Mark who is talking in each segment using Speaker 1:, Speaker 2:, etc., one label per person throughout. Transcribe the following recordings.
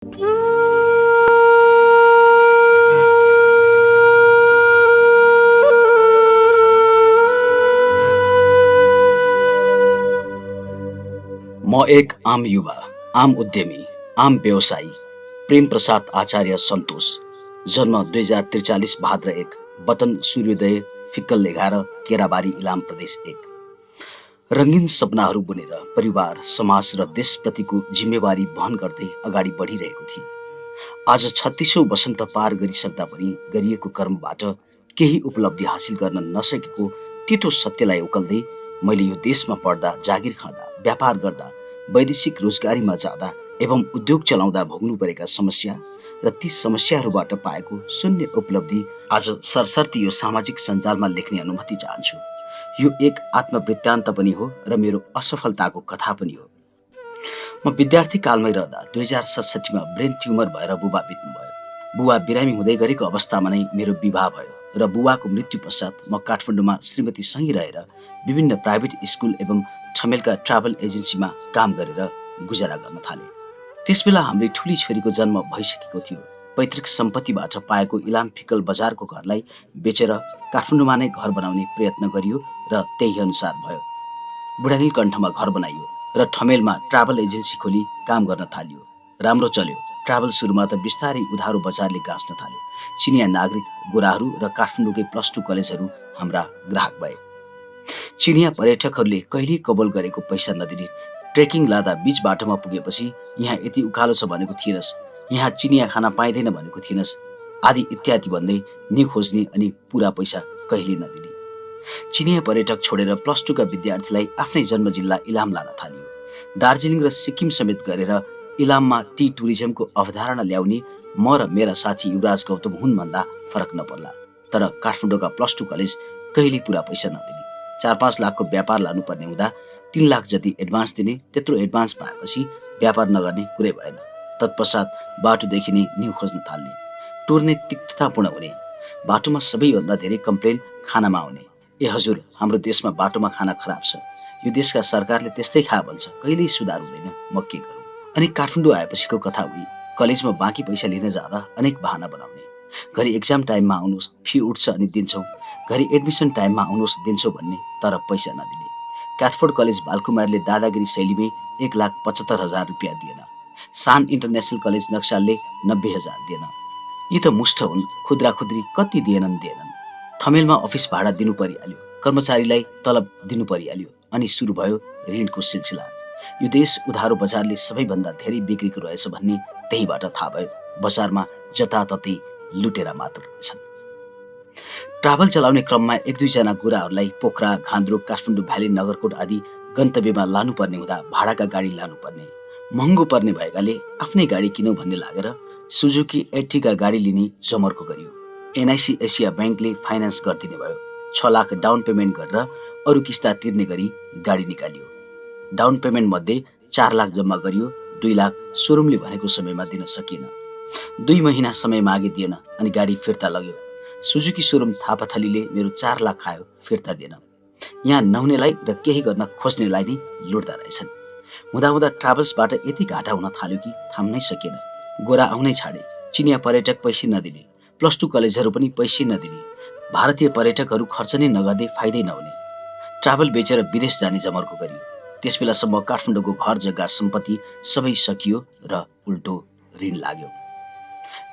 Speaker 1: म एक आम युवा, आम उद्यमी, आम व्यवसायी, प्रेम प्रसाद आचार्य सन्तोष। जन्म 2043 भाद्र 1, वतन सूर्योदय फिक्कल 11 केराबारी इलाम प्रदेश 1। रङ्गीन सपनाहरू बुनेर परिवार, समाज र देशप्रतिको जिम्मेवारी वहन गर्दै अगाडि बढिरहेको थिएँ। आज 36औं वसन्त पार गरिसक्दा पनि गरिएको कर्मबाट केही उपलब्धि हासिल गर्न नसकेको तितो सत्यलाई उकल्दै मैले यो देशमा पढ्दा, जागिर खाँदा, व्यापार गर्दा, वैदेशिक रोजगारीमा जाँदा एवं उद्योग चलाउँदा भोग्नु परेका समस्या र ती समस्याहरूबाट पाएको शून्य उपलब्धि आज सरसर्ती यो सामाजिक सञ्जालमा लेख्ने अनुमति चाहन्छु। यो एक आत्मवृत्तान्त पनि हो र मेरो असफलताको कथा पनि हो। म विद्यार्थी कालमै रहँदा 2067मा ब्रेन ट्युमर भएर बुबा बित्नुभयो। बुबा बिरामी हुँदै गरेको अवस्थामा नै मेरो विवाह भयो र बुबाको मृत्यु पश्चात म काठमाडौँमा श्रीमतीसँगै रहेर विभिन्न प्राइभेट स्कुल एवं ठमेलका ट्राभल एजेन्सीमा काम गरेर गुजारा गर्न थाले। त्यसबेला हाम्रै ठुली छोरीको जन्म भइसकेको थियो। पैतृक सम्पत्तिबाट पाएको इलाम फिक्कल बजारको घरलाई बेचेर काठमाडौँमा नै घर बनाउने प्रयत्न गरियो र त्यही अनुसार भयो। बुढानीलकण्ठमा घर बनाइयो र ठमेलमा ट्राभल एजेन्सी खोली काम गर्न थालियो। राम्रो चल्यो। ट्राभल सुरुमा त बिस्तारै उधारो बजारले गाँच्न थाल्यो। चिनिया नागरिक, गोराहरू र काठमाडौँकै +2 कलेजहरू हाम्रा ग्राहक भए। चिनिया पर्यटकहरूले कहिल्यै कबोल गरेको पैसा नदिने, ट्रेकिङ लाँदा बीच बाटोमा पुगेपछि यहाँ यति उकालो छ भनेको थिएनस्, यहाँ चिनिया खाना पाइँदैन भनेको थिएनस्, आदि इत्यादि भन्दै नि खोज्ने अनि पुरा पैसा कहिल्यै नदिने। चिनिया पर्यटक छोडेर +2 का विद्यार्थीलाई आफ्नै जन्म जिल्ला इलाम लान थालियो। दार्जिलिङ र सिक्किम समेत गरेर इलाममा टी टुरिज्मको अवधारणा ल्याउने म र मेरा साथी युवराज गौतम हुन् भन्दा फरक नपर्ला। तर काठमाडौँका +2 कलेज कहिल्यै पुरा पैसा नदिने। 4-5 लाखको व्यापार लानुपर्ने हुँदा 3 लाख जति एडभान्स दिने, त्यत्रो एडभान्स पाएपछि व्यापार नगर्ने कुरै भएन। तत्पश्चात बाटोदेखि नै न्यु खोज्न थाल्ने, टुर्ने तिक्ततापूर्ण हुने, बाटोमा सबैभन्दा धेरै कम्प्लेन खानामा आउने। ए हजुर, हाम्रो देशमा बाटोमा खाना खराब छ, यो देशका सरकारले त्यस्तै खा भन्छ, कहिल्यै सुधार हुँदैन, म के गरौँ। अनि काठमाडौँ आएपछिको कथा उही। कलेजमा बाँकी पैसा लिन जाँदा अनेक बहाना बनाउने। घरि एक्जाम टाइममा आउनुहोस्, फी उठ्छ अनि दिन्छौँ, घरि एडमिसन टाइममा आउनुहोस् दिन्छौँ भन्ने, तर पैसा नदिने। क्याथफोर्ड कलेज बालकुमारीले दादागिरी शैलीमै 1,75,000 रुपियाँ दिएन। सान इन्टरनेसनल कलेज नक्सालले 90,000 दिएन। यी त मुष्ठ हुन्, खुद्रा खुद्री कति दिएनन्। ठमेलमा अफिस भाडा दिनु परिहाल्यो, कर्मचारीलाई तलब दिनु परिहाल्यो, अनि सुरु भयो ऋणको सिलसिला। यो देश उधारो बजारले सबैभन्दा धेरै बिग्रेको रहेछ भन्ने त्यहीबाट थाहा भयो। बजारमा जताततै लुटेरा मात्र रहेछन्। ट्राभल चलाउने क्रममा 1-2 जना गुराहरूलाई पोखरा, घान्द्रुक, काठमाडौँ भ्याली, नगरकोट आदि गन्तव्यमा लानुपर्ने हुँदा भाडाका गाडी लानुपर्ने, महँगो पर्ने भएकाले आफ्नै गाडी किनौँ भन्ने लागेर सुजुकी एर्टिगा गाडी लिने जमर्को गरियो। एनआइसी एसिया ब्याङ्कले फाइनान्स गरिदिने भयो। 6 लाख डाउन पेमेन्ट गरेर अरू किस्ता तिर्ने गरी गाडी निकालियो। डाउन पेमेन्ट मध्ये 4 लाख जम्मा गरियो। 2 लाख सोरुमले भनेको समयमा दिन सकिएन। 2 महिना समय मागे दिएन अनि गाडी फिर्ता लग्यो। सुजुकी सोरुम थापाथलीले मेरो 4 लाख खायो, फिर्ता दिएन। यहाँ नहुनेलाई र केही गर्न खोज्नेलाई नै लुट्दा रहेछन्। हुँदा ट्राभल्सबाट यति घाटा हुन थाल्यो कि थाम्नै सकिएन। गोरा आउनै छाडे, चिनिया पर्यटक पैसै नदिने, +2 कलेजहरू पनि पैसै नदिने, भारतीय पर्यटकहरू खर्च नै नगर्दै फाइदै नहुने। ट्राभल बेचेर विदेश जाने जमर्को गरियो। त्यसबेलासम्म काठमाडौँको घर जग्गा सम्पत्ति सबै सकियो र उल्टो ऋण लाग्यो।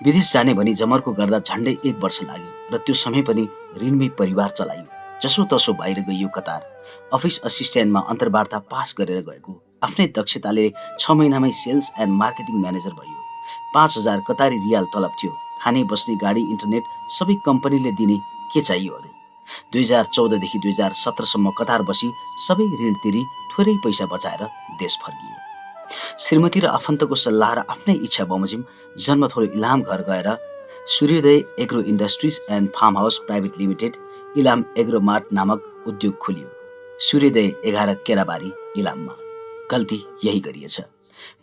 Speaker 1: विदेश जाने भनी जमर्को गर्दा झन्डै 1 वर्ष लाग्यो र त्यो समय पनि ऋणमै परिवार चलाइयो। जसो तसो बाहिर गइयो कतार। अफिस असिस्टेन्टमा अन्तर्वार्ता पास गरेर गएको, आफ्नै दक्षताले 6 महिनामै सेल्स एन्ड मार्केटिङ म्यानेजर भयो। 5,000 कतारी रियाल तलब थियो। खाने, बस्ने, गाडी, इन्टरनेट सबै कम्पनीले दिने, के चाहियो अरू। 2014 देखि 2017 सम्म कतार बसी सबै ऋण तिरी थोरै पैसा बचाएर देश फर्किए। श्रीमती र आफन्तको सल्लाह र आफ्नै इच्छा बमोजिम जन्मथलो इलाम घर गएर Suryodaya agro industries and farm house private limited Ilam agro mart नामक उद्योग खोलियो। सूर्योदय 11 केराबारी इलाममा। गल्ती यही गरिएछ।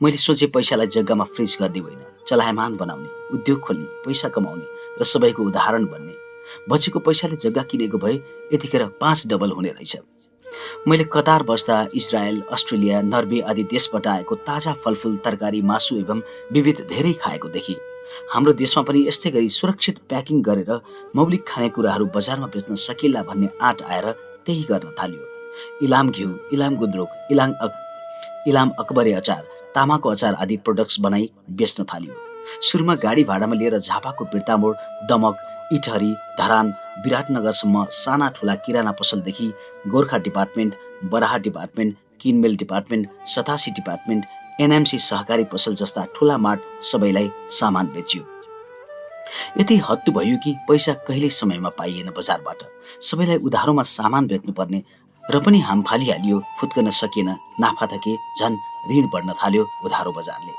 Speaker 1: मैले सोचे पैसालाई जग्गामा फ्रिज गर्ने होइन, चलायमान बनाउने, उद्योग खोल्ने, पैसा कमाउने र सबैको उदाहरण बन्ने। बचेको पैसाले जग्गा किनेको भए यतिखेर 5 डबल हुने रहेछ। मैले कतार बस्दा इजरायल, अस्ट्रेलिया, नर्वे आदि देशबाट आएको ताजा फलफुल, तरकारी, मासु एवं विविध धेरै खाएको देखेँ। हाम्रो देशमा पनि यस्तै गरी सुरक्षित प्याकिङ गरेर मौलिक खानेकुराहरू बजारमा बेच्न सकिएला भन्ने आँट आएर त्यही गर्न थाल्यो। इलाम घिउ, इलाम गुन्द्रुक, इलाम अकबरे अचार, तामाको अचार आदि प्रोडक्ट्स बनाई बेच्न थाल्यो। सुरुमा गाडी भाडामा लिएर झापाको बिर्तामोड, दमक, इटहरी, धरान, विराटनगरसम्म साना ठुला किराना पसलदेखि गोर्खा डिपार्टमेन्ट, बराहा डिपार्टमेन्ट, किनमेल डिपार्टमेन्ट, सतासी डिपार्टमेन्ट, एनएमसी सहकारी पसल जस्ता ठुला मार्ट सबैलाई सामान बेच्यो। यति हत्तु भयो कि पैसा कहिल्यै समयमा पाइएन बजारबाट। सबैलाई उधारोमा सामान बेच्नुपर्ने र पनि हाम फालिहालियो, फुत्कन सकिएन, नाफा त के झन् ऋण बढ्न थाल्यो उधारो बजारले।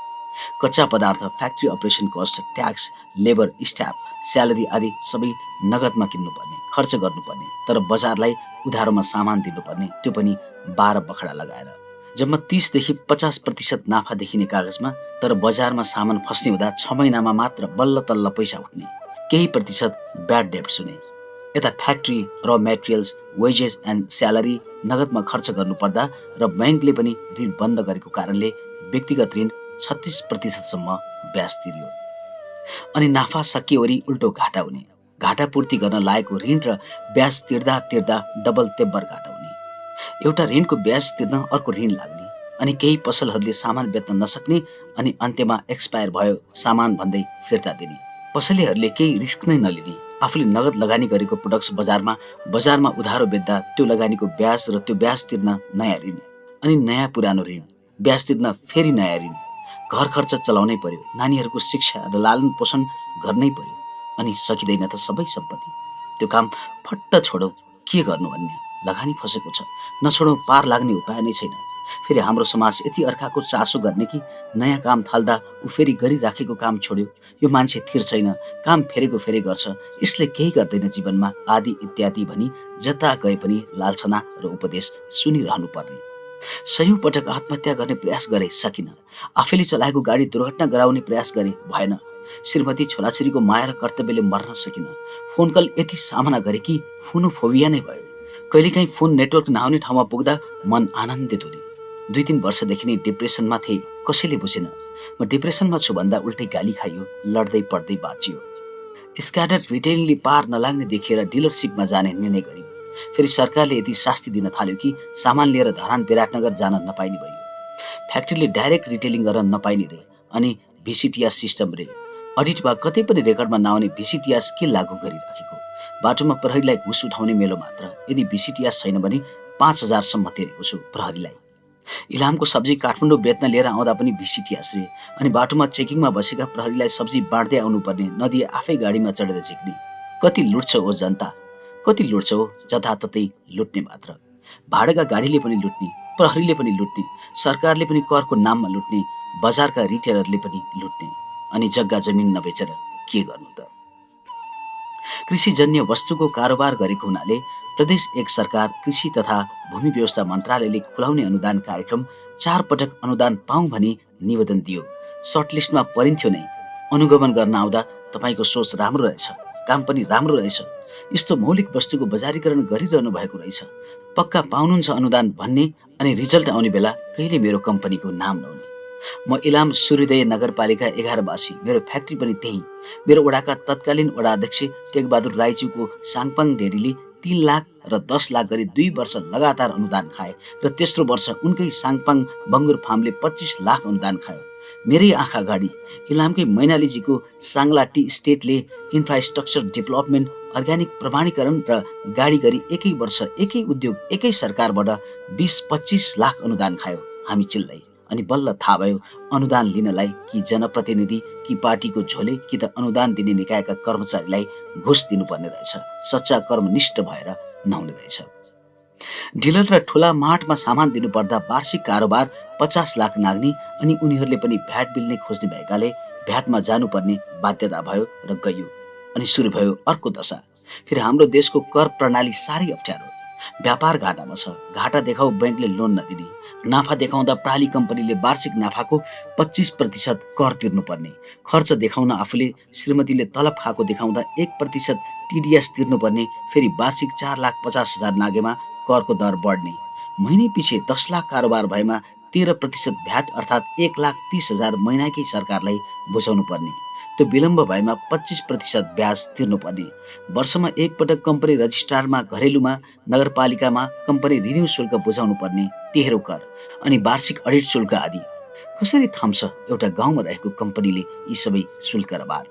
Speaker 1: कच्चा पदार्थ, factory operation cost, tax, labour, staff, salary आदि सबै नगदमा किन्नुपर्ने, खर्च गर्नुपर्ने, तर बजारलाई उधारोमा सामान दिनुपर्ने, त्यो पनि 12 बखडा लगाएर। जम्मा 30 देखि 50% नाफा देखिने कागजमा, तर बजारमा सामान फस्ने हुँदा 6 महिनामा मात्र बल्ल तल्ल पैसा उठ्ने, केही प्रतिशत ब्याड डेब्ट्स हुने। यता फ्याक्ट्री, र मेटेरियल्स, वेजेस एन्ड स्यालेरी नगदमा खर्च गर्नुपर्दा र ब्याङ्कले पनि ऋण बन्द गरेको कारणले व्यक्तिगत ऋण 36% ब्याज तिर्यो। अनि नाफा सकिएवरी उल्टो घाटा हुने, घाटा पूर्ति गर्न लागेको ऋण र ब्याज तिर्दा तिर्दा डबल तेब्बर घाटा हुने। एउटा ऋणको ब्याज तिर्न अर्को ऋण लाग्ने, अनि केही पसलहरूले सामान बेच्न नसक्ने, अनि अन्त्यमा एक्सपायर भयो सामान भन्दै फिर्ता दिने। पसलेहरूले केही रिस्क नै नलिने, आफूले नगद लगानी गरेको प्रोडक्ट्स बजारमा उधारो बेच्दा त्यो लगानीको ब्याज र त्यो ब्याज तिर्न नयाँ ऋण, अनि नयाँ पुरानो ऋण, ब्याज तिर्न फेरि नयाँ ऋण, घर खर्च चलाउनै पर्यो, नानीहरूको शिक्षा र लालन पोषण गर्नै पर्यो, अनि सकिँदैन त सबै सम्पत्ति। त्यो काम फट्ट छोडौ, के गर्नु भन्ने, लगानी फसेको छ, नछोडौ पार लाग्ने उपाय नै छैन। फेरि हाम्रो समाज यति अर्काको चासो गर्ने कि नयाँ काम थाल्दा ऊ फेरि गरिराखेको काम छोड्यो, यो मान्छे थिर छैन, काम फेरेको फेरि गर्छ, यसले केही गर्दैन जीवनमा आदि इत्यादि भनी जता गए पनि लालछना र उपदेश सुनिरहनु पर्ने। सयौं पटक आत्महत्या गर्ने प्रयास गरे, सकिन। आफैले चलाएको गाडी दुर्घटना गराउने प्रयास गरे, भएन। श्रीमती छोराछोरीको माया र कर्तव्यले मर्न सकिन। फोन कल यति सामना गरे कि फोनोफोबिया नै भयो। कहिलेकाहीँ फोन नेटवर्क नहुने ठाउँमा पुग्दा मन आनन्दित हुने। 2-3 वर्षदेखि नै डिप्रेसनमा थिए, कसैले बुझेन। म डिप्रेसनमा छु भन्दा उल्टै गाली खाइयो, लड्दै पड्दै बाँचियो। स्क्याडर रिटेलिङले पार नलाग्ने देखेर डिलरसिपमा जाने निर्णय गरियो। फेरि सरकारले यति शास्ति दिन थाल्यो कि सामान लिएर धरान विराटनगर जान नपाइने भयो। फ्याक्ट्रीले डाइरेक्ट रिटेलिङ गर्न नपाइने रे, अनि भिसिटिएस सिस्टम रे। अडिट वा कतै पनि रेकर्डमा नआउने भिसिटिएस के लागू गरिराखेको। बाटोमा प्रहरीलाई घुस उठाउने मेलो मात्र। यदि भिसिटिएस छैन भने 5000 सम्म तिरेको छु प्रहरीलाई। इलामको सब्जी काठमाडौँ बेच्न लिएर आउँदा पनि भिसिटिएस रे, अनि बाटोमा चेकिङमा बसेका प्रहरीलाई सब्जी बाँड्दै आउनुपर्ने, नदिए आफै गाडीमा चढेर झिक्ने। कति लुट्छ ओ जनता, कति लुट्छ हो, जताततै लुट्ने मात्र। भाडाका गाडीले पनि लुट्ने, प्रहरीले पनि लुट्ने, सरकारले पनि करको नाममा लुट्ने, बजारका रिटेलरले पनि लुट्ने, अनि जग्गा जमिन नबेचेर के गर्नु त। कृषिजन्य वस्तुको कारोबार गरेको हुनाले प्रदेश एक सरकार कृषि तथा भूमि व्यवस्था मन्त्रालयले खुलाउने अनुदान कार्यक्रम 4 पटक अनुदान पाऊँ भनी निवेदन दियो। सर्टलिस्टमा परिन्थ्यो नै। अनुगमन गर्न आउँदा तपाईको सोच राम्रो रहेछ, काम पनि राम्रो रहेछ, यस्तो मौलिक वस्तुको बजारीकरण गरिरहनु भएको रहेछ, पक्का पाउनुहुन्छ अनुदान भन्ने, अनि रिजल्ट आउने बेला कहिले मेरो कम्पनीको नाम नहुने। म इलाम सूर्योदय नगरपालिका 11 वासी, मेरो फ्याक्ट्री पनि त्यही। मेरो वडाका तत्कालीन वडा अध्यक्ष टेकबहादुर राईज्यूको साङपाङ डेरीले 3 लाख र 10 लाख गरी 2 वर्ष लगातार अनुदान खाए, र तेस्रो वर्ष उनकै साङपाङ बङ्गुर फार्मले 25 लाख अनुदान खायो। मेरै आँखा अगाडि इलामकै मैनालीजीको साङ्ला टी स्टेटले इन्फ्रास्ट्रक्चर डेभलपमेन्ट, अर्ग्यानिक प्रमाणीकरण र गाडी गरी एकै वर्ष एकै उद्योग एकै सरकारबाट 20-25 लाख अनुदान खायो। हामी चिल्लाई, अनि बल्ल थाहा भयो अनुदान लिनलाई कि जनप्रतिनिधि कि पार्टीको झोले कि त अनुदान दिने निकायका कर्मचारीलाई घुस दिनुपर्ने रहेछ। सच्चा कर्मनिष्ठ भएर नहुने रहेछ। डिलर र ठुला मार्टमा सामान दिनुपर्दा वार्षिक कारोबार 50 लाख नाग्ने, अनि उनीहरूले पनि भ्याट बिल नै खोज्ने भएकाले भ्याटमा जानुपर्ने बाध्यता भयो र गयो। अनि सुरु भयो अर्को दशा। फेरि हाम्रो देशको कर प्रणाली साह्रै अप्ठ्यारो। व्यापार घाटामा छ, घाटा देखाउ बैंकले लोन नदिने, नाफा देखाउँदा प्राली कम्पनीले वार्षिक नाफाको 25% कर तिर्नुपर्ने, खर्च देखाउन आफूले श्रीमतीले तलब खाएको देखाउँदा 1% टिडिएस तिर्नुपर्ने, फेरि वार्षिक 4,50,000 नागेमा करको दर बढ्ने, महीने पछि 10 लाख कारोबार भएमा 13% भ्याट अर्थात् 1,30,000 महिनाकै सरकारलाई बुझाउनु पर्ने। त्यो विलम्ब भएमा 25% ब्याज तिर्नुपर्ने। वर्षमा एकपटक कम्पनी रजिस्ट्रारमा, घरेलुमा, नगरपालिकामा कम्पनी रिन्यू शुल्क बुझाउनु पर्ने, तेह्रो कर अनि वार्षिक अडिट शुल्क आदि। कसरी थाम्छ एउटा गाउँमा रहेको कम्पनीले यी सबै शुल्क र भार?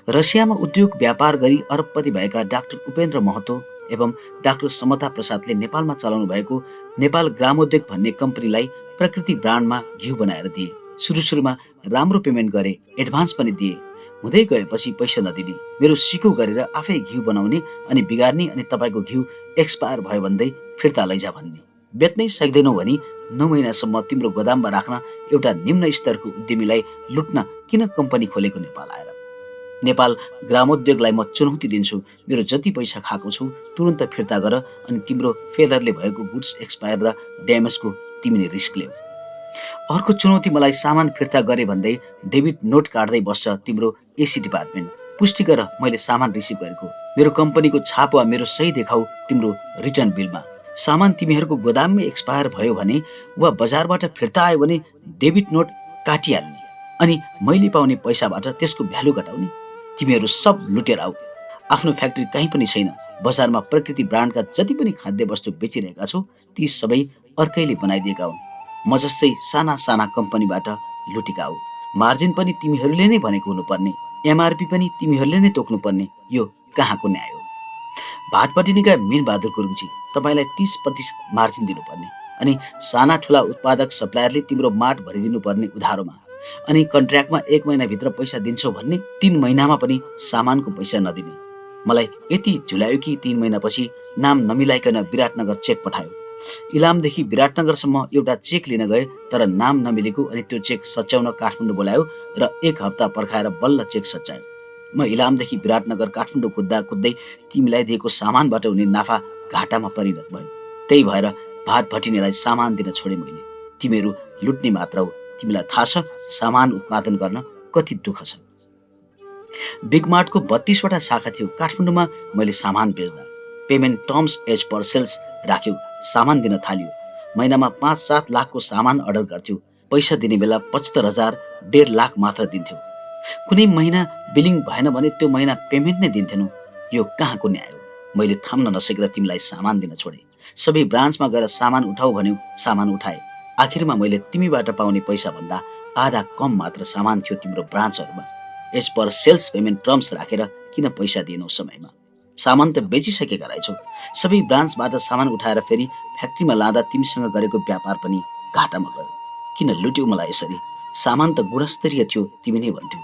Speaker 1: रसियामा उद्योग व्यापार गरी अरबपति भएका डाक्टर उपेन्द्र महतो एवं डाक्टर समता प्रसादले नेपालमा चलाउनु भएको नेपाल ग्रामोद्योग भन्ने कम्पनीलाई प्रकृति ब्रान्डमा घिउ बनाएर दिए। सुरुमा राम्रो पेमेन्ट गरे, एडभान्स पनि दिए। हुँदै गएपछि पैसा नदिने, मेरो सिको गरेर आफै घिउ बनाउने अनि बिगार्ने अनि तपाईँको घिउ एक्सपायर भयो भन्दै फिर्ता लैजा भन्ने। बेच्नै सक्दैनौ भनी 9 महिनासम्म तिम्रो गोदाममा राख्न एउटा निम्न स्तरको उद्यमीलाई लुट्न किन कम्पनी खोलेको नेपाल आएर? नेपाल ग्रामोद्योगलाई म चुनौती दिन्छु, मेरो जति पैसा खाएको छौ तुरन्त फिर्ता गर अनि तिम्रो फेलरले भएको गुड्स एक्सपायर र ड्यामेजको तिमीले रिस्क लिऊ। अर्को चुनौती, मलाई सामान फिर्ता गरे भन्दै डेबिट नोट काट्दै बस्छ तिम्रो एसी डिपार्टमेन्ट। पुष्टि गर मैले सामान रिसिभ गरेको, मेरो कम्पनीको छाप वा मेरो सही देखाऊ तिम्रो रिटर्न बिलमा। सामान तिमीहरूको गोदाममै एक्सपायर भयो भने वा बजारबाट फिर्ता आयो भने डेबिट नोट काटिहाल्ने अनि मैले पाउने पैसाबाट त्यसको भ्यालु घटाउने। तिमीहरू सब लुटेर आऊ। आफ्नो फ्याक्ट्री कहीँ पनि छैन। बजारमा प्रकृति ब्रान्डका जति पनि खाद्य वस्तु बेचिरहेका छौ ती सबै अर्कैले बनाइदिएका हुन्। म जस्तै साना साना कम्पनीबाट लुटेका हो। मार्जिन पनि तिमीहरूले नै भनेको हुनुपर्ने, एमआरपी पनि तिमीहरूले नै तोक्नुपर्ने। यो कहाँको न्याय हो? भाटपट्टि निकाय मीनबहादुर गुरुङजी, तपाईँलाई 30% मार्जिन दिनुपर्ने अनि साना ठुला उत्पादक सप्लायरले तिम्रो माट भरिदिनु पर्ने उधारोमा अनि कन्ट्र्याक्टमा 1 महिनाभित्र पैसा दिन्छौ भन्ने 3 महिनामा पनि सामानको पैसा नदिने। मलाई यति झुलायो कि 3 महिनापछि नाम नमिलाइकन विराटनगर चेक पठायो। इलामदेखि विराटनगरसम्म एउटा चेक लिन गए तर नाम नमिलेको अनि त्यो चेक सच्याउन काठमाडौँ बोलायो र 1 हप्ता पर्खाएर बल्ल चेक सच्यायो। म इलामदेखि विराटनगर काठमाडौँ कुद्दै तिमीलाई दिएको सामानबाट हुने नाफा घाटामा परिणत भयो। त्यही भएर भात भटिनेलाई सामान दिन छोडे मैले। तिमीहरू लुट्ने मात्र हो। तिमीलाई थाहा छ सामान उत्पादन गर्न कति दुःख छ। बिगमार्टको 32 वटा शाखा थियो। काठमाडौँमा मैले सामान बेच्दा payment terms as per sales राख्यो। सामान दिन थाल्यो। महिनामा 5-7 लाखको सामान अर्डर गर्थ्यो। पैसा दिने बेला 75,000, 1.5 लाख मात्र दिन्थ्यो। कुनै महिना बिलिङ भएन भने त्यो महिना पेमेन्ट नै दिन्थेनौ। यो कहाँको न्याय हो? मैले थाम्न नसकेर तिमीलाई सामान दिन छोडे। सबै ब्रान्चमा गएर सामान उठाऊ भन्यो, सामान उठाए। आखिरमा मैले तिमीबाट पाउने पैसा भन्दा आधा कम मात्र सामान थियो तिम्रो ब्रान्चहरूमा। As per sales payment terms राखेर किन पैसा दिएनौ समयमा? सामान त बेचिसकेका रहेछौ। सबै ब्रान्चबाट सामान उठाएर फेरि फ्याक्ट्रीमा लाँदा तिमीसँग गरेको व्यापार पनि घाटामा गयो। किन लुट्यौ मलाई यसरी? सामान त गुणस्तरीय थियो तिमी नै भन्थ्यौ।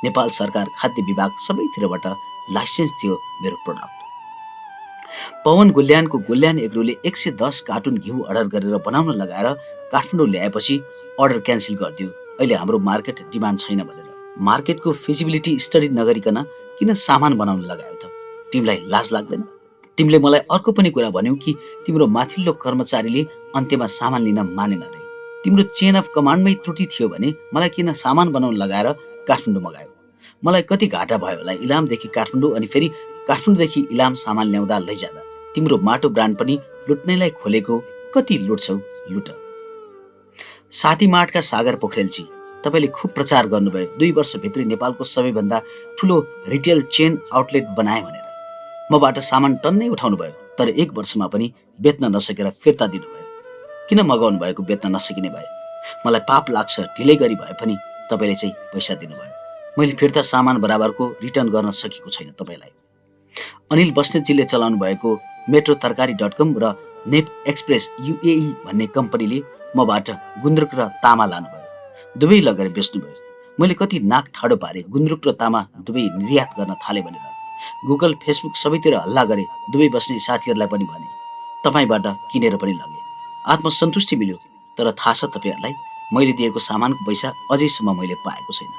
Speaker 1: नेपाल सरकार खाद्य विभाग सबैतिरबाट लाइसेन्स थियो मेरो प्रोडक्ट। पवन गुल्यानको गुल्यान एग्रोले 110 कार्टुन घिउ अर्डर गरेर बनाउन लगाएर काठमाडौँ ल्याएपछि अर्डर क्यान्सल गरिदियो। अहिले हाम्रो मार्केट डिमान्ड छैन भनेर। मार्केटको फिजिबिलिटी स्टडी नगरिकन किन सामान बनाउन लगायो त? तिमीलाई लाज लाग्दैन? तिमीले मलाई अर्को पनि कुरा भन्यौ कि तिम्रो माथिल्लो कर्मचारीले अन्त्यमा सामान लिन मानेन रे। तिम्रो चेन अफ कमान्डमै त्रुटि थियो भने मलाई किन सामान बनाउन लगाएर काठमाडौँ मगायो? मलाई कति घाटा भयो होला इलामदेखि काठमाडौँ अनि फेरि काठमाडौँदेखि इलाम सामान ल्याउँदा लैजाँदा। तिम्रो माटो ब्रान्ड पनि लुट्नेलाई खोलेको। कति लुट्छौ लुट। साथी मार्टका सागर पोखरेलजी, तपाईँले खुब प्रचार गर्नुभयो 2 वर्षभित्रै नेपालको सबैभन्दा ठुलो रिटेल चेन आउटलेट बनाए भनेर। मबाट सामान टन्नै उठाउनु भयो तर 1 वर्षमा पनि बेच्न नसकेर फिर्ता दिनुभयो। किन मगाउनु भएको बेच्न नसकिने भए? मलाई पाप लाग्छ, ढिलै गरी भए पनि तपाईँले चाहिँ पैसा दिनुभयो। मैले फिर्ता सामान बराबरको रिटर्न गर्न सकेको छैन तपाईँलाई। अनिल बस्नेतजीले चलाउनु भएको metrotarkari.com र नेप एक्सप्रेस UAE भन्ने कम्पनीले मबाट गुन्द्रुक र तामा लानुभयो। दुवै लगेर बेच्नुभयो। मैले कति नाक ठाडो पारे गुन्द्रुक र तामा दुवै निर्यात गर्न थाले भनेर। गुगल, फेसबुक सबैतिर हल्ला गरे। दुवै बस्ने साथीहरूलाई पनि भने तपाईँबाट किनेर पनि लगे। आत्मसन्तुष्टि मिल्यो। तर थाहा छ तपाईँहरूलाई मैले दिएको सामानको पैसा अझैसम्म मैले पाएको छैन।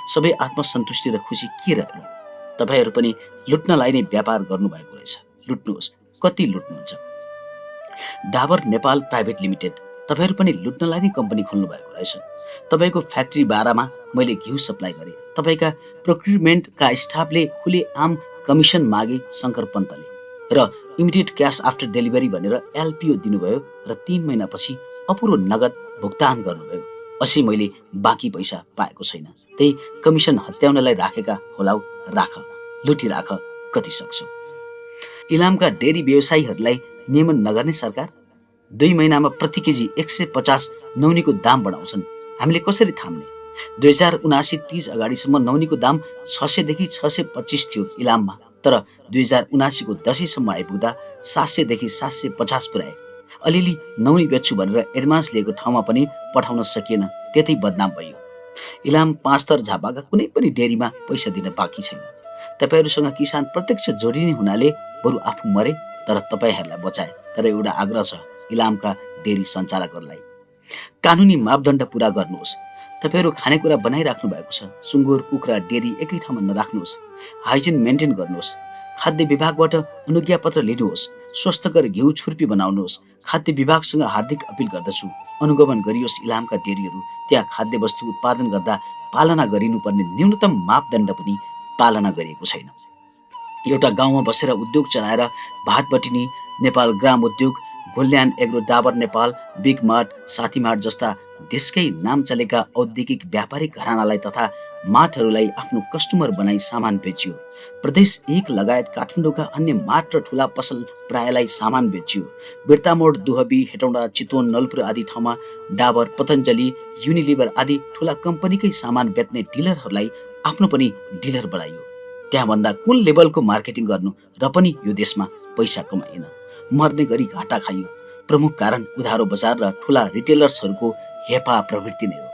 Speaker 1: सबै आत्मसन्तुष्टि र खुसी के रह्यो? तपाईँहरू पनि लुट्नलाई नै व्यापार गर्नुभएको रहेछ। लुट्नुहोस्, कति लुट्नुहुन्छ? डाबर नेपाल प्राइभेट लिमिटेड, तपाईँहरू पनि लुट्नलाई नै कम्पनी खोल्नु भएको रहेछ। तपाईँको फ्याक्ट्री बारामा मैले घिउ सप्लाई गरेँ। तपाईँका प्रोक्युरमेन्टका स्टाफले खुले आम कमिसन मागे शङ्कर पन्तले र इमिडिएट क्यास आफ्टर डेलिभरी भनेर एलपिओ दिनुभयो र 3 महिनापछि अपुरो नगद भुक्तान गर्नुभयो। अझै मैले बाँकी पैसा पाएको छैन। त्यही कमिसन हत्याउनलाई राखेका होलाउ, राख, लुटिराख, कति सक्छौ। इलामका डेरी व्यवसायीहरूलाई नियमन नगर्ने सरकार 2 महिनामा प्रति केजी 150 नौनीको दाम बढाउँछन्। हामीले कसरी थाम्ने? 2079 30 अगाडिसम्म नौनीको दाम 600 देखि 625 थियो इलाममा, तर 2079 को दशैंसम्म आइपुग्दा 700 देखि 750 पुर्याए। अलिअलि नौनी बेच्छु भनेर एडभान्स लिएको ठाउँमा पनि पठाउन सकिएन, त्यतै बदनाम भयो। इलाम 5 थर झापाका कुनै पनि डेरीमा पैसा दिन बाँकी छैन। तपाईहरूसँग किसान प्रत्यक्ष जोडिने हुनाले बरु आफू मरे तर तपाईहरूलाई बचाए। तर एउटा आग्रह छ इलामका डेरी सञ्चालकहरूलाई, कानुनी मापदण्ड पूरा गर्नुहोस्। तपाईहरू खानेकुरा बनाइराख्नु भएको छ, सुँगुर कुखुरा डेरी एकै ठाउँमा नराख्नुहोस्। हाइजिन मेन्टेन गर्नुहोस्। खाद्य विभागबाट अनुज्ञापत्र लिनुहोस्। स्वस्थकर घिउ छुर्पी बनाउनुहोस्। खाद्य विभागसँग हार्दिक अपिल गर्दछु, अनुगमन गरियोस्। इलामका डेरीहरू त्यहाँ खाद्य वस्तु उत्पादन गर्दा पालना गरिनुपर्ने न्यूनतम मापदण्ड पनि पालना गरिएको छैन। एउटा गाउँमा बसेर उद्योग चलाएर भात बटिनी नेपाल ग्राम उद्योग, Goldland agro, Dabur Nepal, big mart, साथी मार्ट जस्ता देशकै नाम चलेका औद्योगिक व्यापारिक घरानालाई तथा मार्टहरूलाई आफ्नो कस्टमर बनाई सामान बेचियो। प्रदेश 1 लगायत काठमाडौँका अन्य मार्ट र ठुला पसल प्रायलाई सामान बेचियो। बिर्तामोड, दुहबी, हेटौँडा, चितवन, नलपुर आदि ठाउँमा डाबर, पतञ्जली, युनिलिभर आदि ठुला कम्पनीकै सामान बेच्ने डिलरहरूलाई आफ्नो पनि डिलर बनाइयो। त्यहाँभन्दा कुन लेभलको मार्केटिङ गर्नु र पनि यो देशमा पैसा कमाइएन, मर्ने गरी घाटा खाइयो। प्रमुख कारण उधारो बजार र ठुला रिटेलर्सहरूको हेपा प्रवृत्ति नै हो।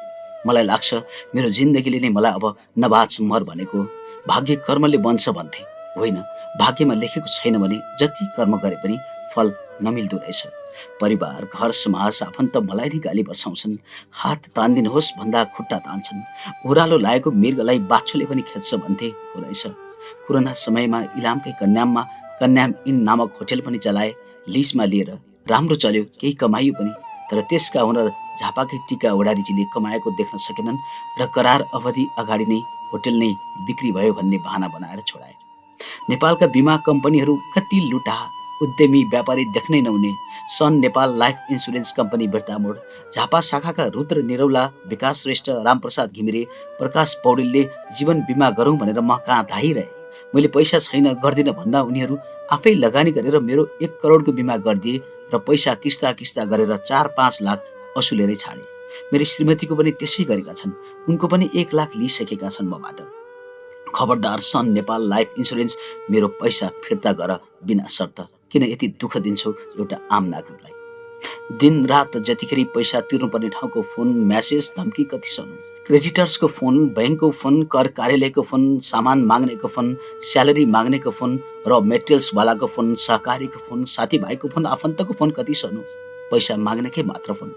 Speaker 1: मलाई लाग्छ मेरो जिन्दगीले नै मलाई अब नबाच मर भनेको। भाग्य कर्मले बन्छ भन्थे, होइन, भाग्यमा लेखेको छैन भने जति कर्म गरे पनि फल नमिल्दो रहेछ। परिवार, घर, समाज, आफन्त मलाई नै गाली बर्साउँछन्। हात तान्दिनुहोस् भन्दा खुट्टा तान्छन्। ओह्रालो लागेको मृगलाई बाछोले पनि खेद्छ भन्थे, हो रहेछ। कोरोना समयमा इलामकै कन्याम इन नामक होटेल पनि चलाए, लिजमा लिएर। राम्रो चल्यो, केही कमाइयो पनि। तर त्यसका हुनर झापाकै टिका ओडारीजीले कमाएको देख्न सकेनन् र करार अवधि अगाडि नै होटेल नै बिक्री भयो भन्ने बहाना बनाएर छोडाए। नेपालका बीमा कम्पनीहरू कति लुटा, उद्यमी व्यापारी देख्नै नहुने। Sun Nepal life insurance company Birtamod, Jhapa शाखाका रुद्र निरौला, विकास श्रेष्ठ, रामप्रसाद घिमिरे, प्रकाश पौडेलले जीवन बिमा गरौँ भनेर म कहाँ धाइरहे। मैले पैसा छैन गर्दिन भन्दा उनीहरू आफै लगानी गरेर मेरो 1 करोडको बिमा गरिदिए र पैसा किस्ता किस्ता गरेर 4-5 लाख असुलेरै छाडे। मेरी श्रीमतीको पनि त्यसै गरेका छन्। उनको पनि 1 लाख लिइसकेका छन् मबाट। खबरदार सन नेपाल लाइफ इन्सुरेन्स, मेरो पैसा फिर्ता गर बिना शर्त। किन यति दुःख दिन्छौ एउटा आम नागरिकलाई? दिन रात जतिखेर पैसा तिर्नुपर्ने ठाउँको फोन, म्यासेज, धम्की कति सनु। क्रेडिटर्सको फोन, बैंकको फोन, कर कार्यालयको फोन, सामान माग्नेको फोन, स्यालेरी माग्नेको फोन, र मेटेरियल्सवालाको फोन, सहकारीको फोन, साथीभाइको फोन, आफन्तको फोन कति सनु। पैसा माग्नेकै मात्र फोन।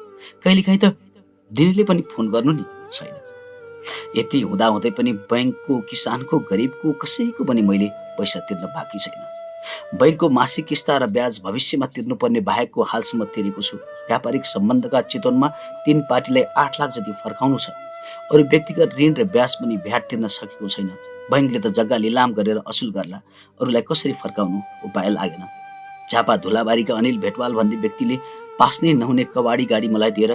Speaker 1: कहिलेकाहीँ त दिनेले पनि फोन गर्नु नि छैन। यति हुँदाहुँदै पनि बैंकको, किसानको, गरिबको, कसैको पनि मैले पैसा तिर्न बाँकी छैन। बैंकको मासिक किस्ता र ब्याज भविष्यमा तिर्नुपर्ने बाहेकको हालसम्म तिरेको छु। व्यापारिक सम्बन्धका चितवनमा 3 पार्टीलाई 8 लाख जति फर्काउनु छ। अरू व्यक्तिगत ऋण र ब्याज पनि भ्याट तिर्न सकेको छैन। बैंकले त जग्गा लिलाम गरेर असुल गर्ला, अरूलाई कसरी फर्काउनु उपाय लागेन। झापा धुलाबारीका अनिल भेटवाल भन्ने व्यक्तिले पास नै नहुने कबाडी गाडी मलाई दिएर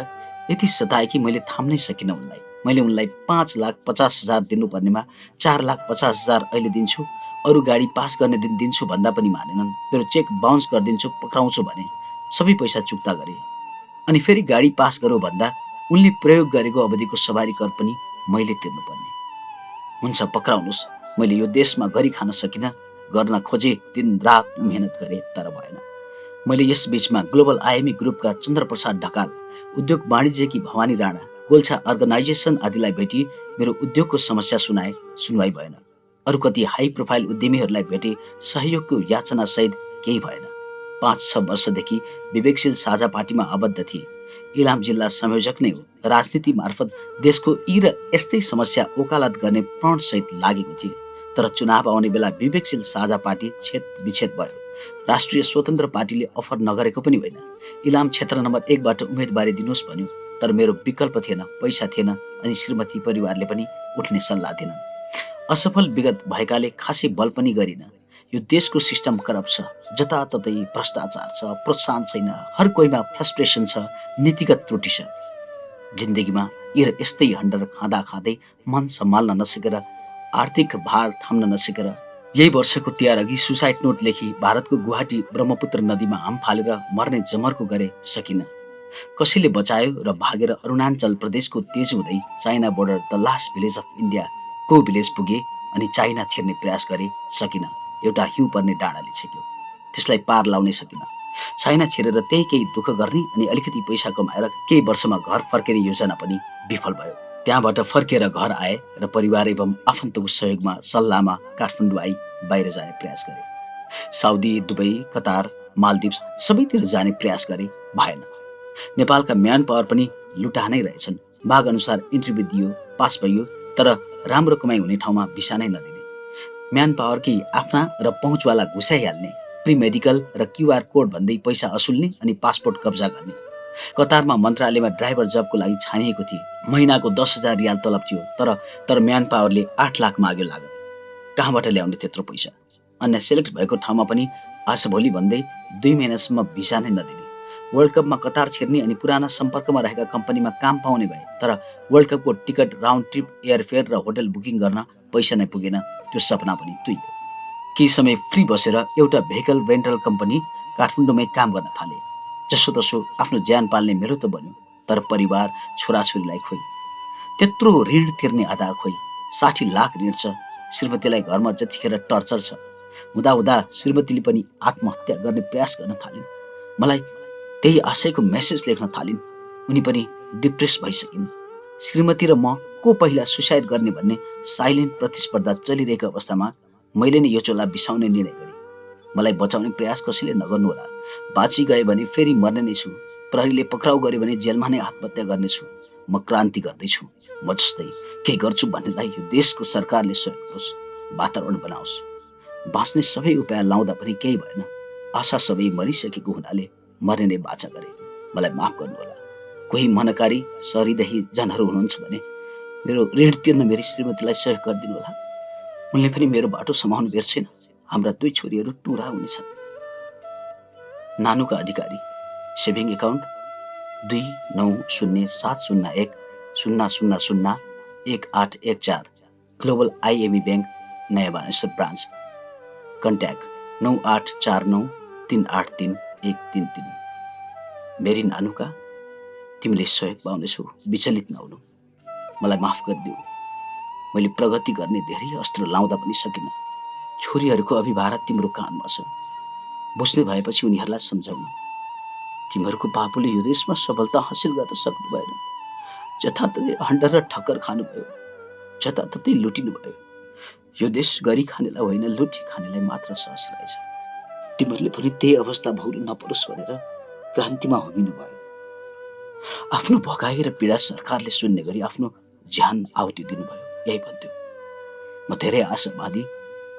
Speaker 1: यति सताए कि मैले थाम्नै सकिनँ उनलाई। मैले उनलाई 5,50,000 दिनुपर्नेमा 4,50,000 अहिले दिन्छु, अरू गाडी पास गर्ने दिन दिन्छु भन्दा पनि मानेनन्। मेरो चेक बाउन्स गरिदिन्छु, पक्राउँछु भने सबै पैसा चुक्ता गरे। अनि फेरि गाडी पास गरौँ भन्दा उनले प्रयोग गरेको अवधिको सवारी कर पनि मैले तिर्नुपर्ने। हुन्छ, पक्राउनुहोस्। मैले यो देशमा गरी खान सकिनँ, गर्न खोजे, दिन रात मेहनत गरे, तर भएन। मैले यस बीचमा ग्लोबल आइएमई ग्रुपका चन्द्रप्रसाद ढकाल, उद्योग वाणिज्यकी भवानी राणा, गोल्छा अर्गनाइजेसन आदिलाई भेटी मेरो उद्योगको समस्या सुनाए, सुनवाई भएन। अरू कति हाई प्रोफाइल उद्यमीहरूलाई भेटे, सहयोगको याचना सहित केही भएन। 5-6 वर्षदेखि विवेकशील साझा पार्टीमा आबद्ध थिए। इलाम जिल्ला संयोजक नै हो। राजनीति मार्फत देशको यी र यस्तै समस्या ओकालत गर्ने प्रणसहित लागेको थिए। तर चुनाव आउने बेला विवेकशील साझा पार्टी छेद विच्छेद भयो। राष्ट्रिय स्वतन्त्र पार्टीले अफर नगरेको पनि होइन। इलाम क्षेत्र नम्बर 1 बाट उम्मेदवारी दिनुहोस् भन्यो, तर मेरो विकल्प थिएन, पैसा थिएन, अनि श्रीमती परिवारले पनि उठ्ने सल्लाह दिएनन्। असफल विगत भएकाले खासै बल पनि गरिन। यो देशको सिस्टम करप्ट छ, जताततै भ्रष्टाचार छ, प्रोत्साहन छैन, हर कोहीमा फ्रस्ट्रेसन छ, नीतिगत त्रुटि छ। जिन्दगीमा यस्तै हन्डर खाँदा खाँदै मन सम्हाल्न नसकेर, आर्थिक भार थाम्न नसकेर यही वर्षको तिहार अघि सुसाइड नोट लेखी भारतको गुवाहाटी ब्रह्मपुत्र नदीमा हाम फालेर मर्ने जमर्को गरे, सकिन। कसैले बचायो र भागेर अरुणाञ्चल प्रदेशको तेज हुँदै China border the last village of India को भिलेज पुगे अनि चाइना छिर्ने प्रयास गरे, सकिन। एउटा हिउँ पर्ने डाँडाले छेक्यो, त्यसलाई पार लाउनै सकिन। चाइना छिरेर त्यही केही दुःख गर्ने अनि अलिकति पैसा कमाएर केही वर्षमा घर फर्किने योजना पनि विफल भयो। त्यहाँबाट फर्केर घर आए र परिवार एवं आफन्तको सहयोगमा सल्लाहमा काठमाडौँ आई बाहिर जाने प्रयास गरे। साउदी, दुबई, कतार, मालदिप्स सबैतिर जाने प्रयास गरे, भएन। नेपालका म्यान पावर पनि लुटानै रहेछन्। माग अनुसार इन्टरभ्यू दियो, पास भयो, तर राम्रो कमाइ हुने ठाउँमा भिसा नै नदिने। म्यान पावर कि आफ्ना र पहुँचवाला घुसाइहाल्ने, प्री मेडिकल र क्युआर कोड भन्दै पैसा असुल्ने अनि पासपोर्ट कब्जा गर्ने। कतारमा मन्त्रालयमा ड्राइभर जबको लागि छानिएको थिए। महिनाको 10,000 रियाल तलब थियो, तर म्यान पावरले 8 लाख माग्यो लागत। कहाँबाट ल्याउने त्यत्रो पैसा? अन्य सेलेक्ट भएको ठाउँमा पनि आजभोलि भन्दै 2 महिनासम्म भिसा नै नदिने। वर्ल्ड कपमा कतार छिर्ने अनि पुराना सम्पर्कमा रहेका कम्पनीमा काम पाउने भए, तर वर्ल्ड कपको टिकट, राउन्ड ट्रिप एयरफेयर र होटल बुकिङ गर्न पैसा नै पुगेन। त्यो सपना पनि तुइयो। केही समय फ्री बसेर एउटा भेहिकल रेन्टल कम्पनी काठमाडौँमै काम गर्न थाले। जसोतसो आफ्नो ज्यान पाल्ने मेरो त बन्यो, तर परिवार, छोराछोरीलाई खोइ। त्यत्रो ऋण तिर्ने आधार खोइ। 60 लाख ऋण छ। श्रीमतीलाई घरमा जतिखेर टर्चर छ। हुँदा श्रीमतीले पनि आत्महत्या गर्ने प्रयास गर्न थालिन्। मलाई त्यही आशयको मेसेज लेख्न थालिन्। उनी पनि डिप्रेस भइसकिन्। श्रीमती र म को पहिला सुसाइड गर्ने भन्ने साइलेन्ट प्रतिस्पर्धा चलिरहेको अवस्थामा मैले नै यो चोला बिसाउने निर्णय गरेँ। मलाई बचाउने प्रयास कसैले नगर्नुहोला। बाँची गए भने फेरि मर्ने नै छु। प्रहरीले पक्राउ गर्यो भने जेलमा नै आत्महत्या गर्नेछु। म क्रान्ति गर्दैछु। म जस्तै केही गर्छु भन्नेलाई यो देशको सरकारले सहयोग गरोस्, वातावरण बनाओस्। बाँच्ने सबै उपाय लाउँदा पनि केही भएन। आशा सबै मरिसकेको हुनाले मर्ने नै बाचा गरे। मलाई माफ गर्नुहोला। कोही मनकारी सहृदयी जनहरू हुनुहुन्छ भने मेरो ऋण तिर्न मेरी श्रीमतीलाई सहयोग गरिदिनु होला। उनले पनि मेरो बाटो समाउनु बिर्सेन। हाम्रा 2 छोरीहरू टुरा हुनेछन्। Nanuka Adhikari, saving account 29070100011814, global IME bank, Naya Baneshwor branch. Contact 9849383133। मेरी नानुका, तिमीले सहयोग पाउनेछौ, विचलित नहुनु। मलाई माफ गरिदेऊ। मैले प्रगति गर्ने धेरै अस्त्र लाउँदा पनि सकिनँ। छोरीहरूको अभिभार तिम्रो कानमा छ। बुझ्ने भएपछि उनीहरूलाई सम्झाउनु। तिमीहरूको बाबुले यो देशमा सफलता हासिल गर्न सक्नु भएन। जताततै हन्डर र ठक्कर खानुभयो, जताततै लुटिनु भयो। यो देश गरी खानेलाई होइन, लुटी खानेलाई मात्र सहज रहेछ। तिमीहरूले पनि त्यही अवस्था भोग्नु नपरोस् भनेर क्रान्तिमा होमिनु भयो। आफ्नो भगाई र पीडा सरकारले सुन्ने गरी आफ्नो ज्यान आहुति दिनुभयो। यही भन्थ्यो। म धेरै आशावादी,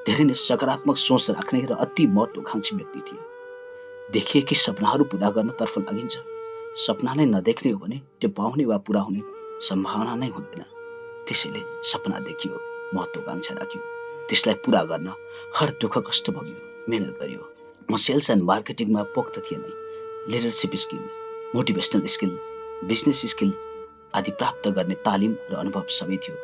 Speaker 1: धेरै नै सकारात्मक सोच राख्ने र अति महत्त्वाकांक्षी व्यक्ति थिए। देखिएकै सपनाहरू पुरा गर्नतर्फ लागिन्छ। सपना नै नदेख्ने हो भने त्यो पाउने वा पुरा हुने सम्भावना नै हुँदैन। त्यसैले सपना देखियो, महत्त्वाकांक्षा राख्यो, त्यसलाई पुरा गर्न हर दुःख कष्ट भोग्यो, मेहनत गरियो। म सेल्स एन्ड मार्केटिङमा पोख्त थिएँ नै। Leadership skill, motivational skill, business skill आदि प्राप्त गर्ने तालिम र अनुभव सबै थियो।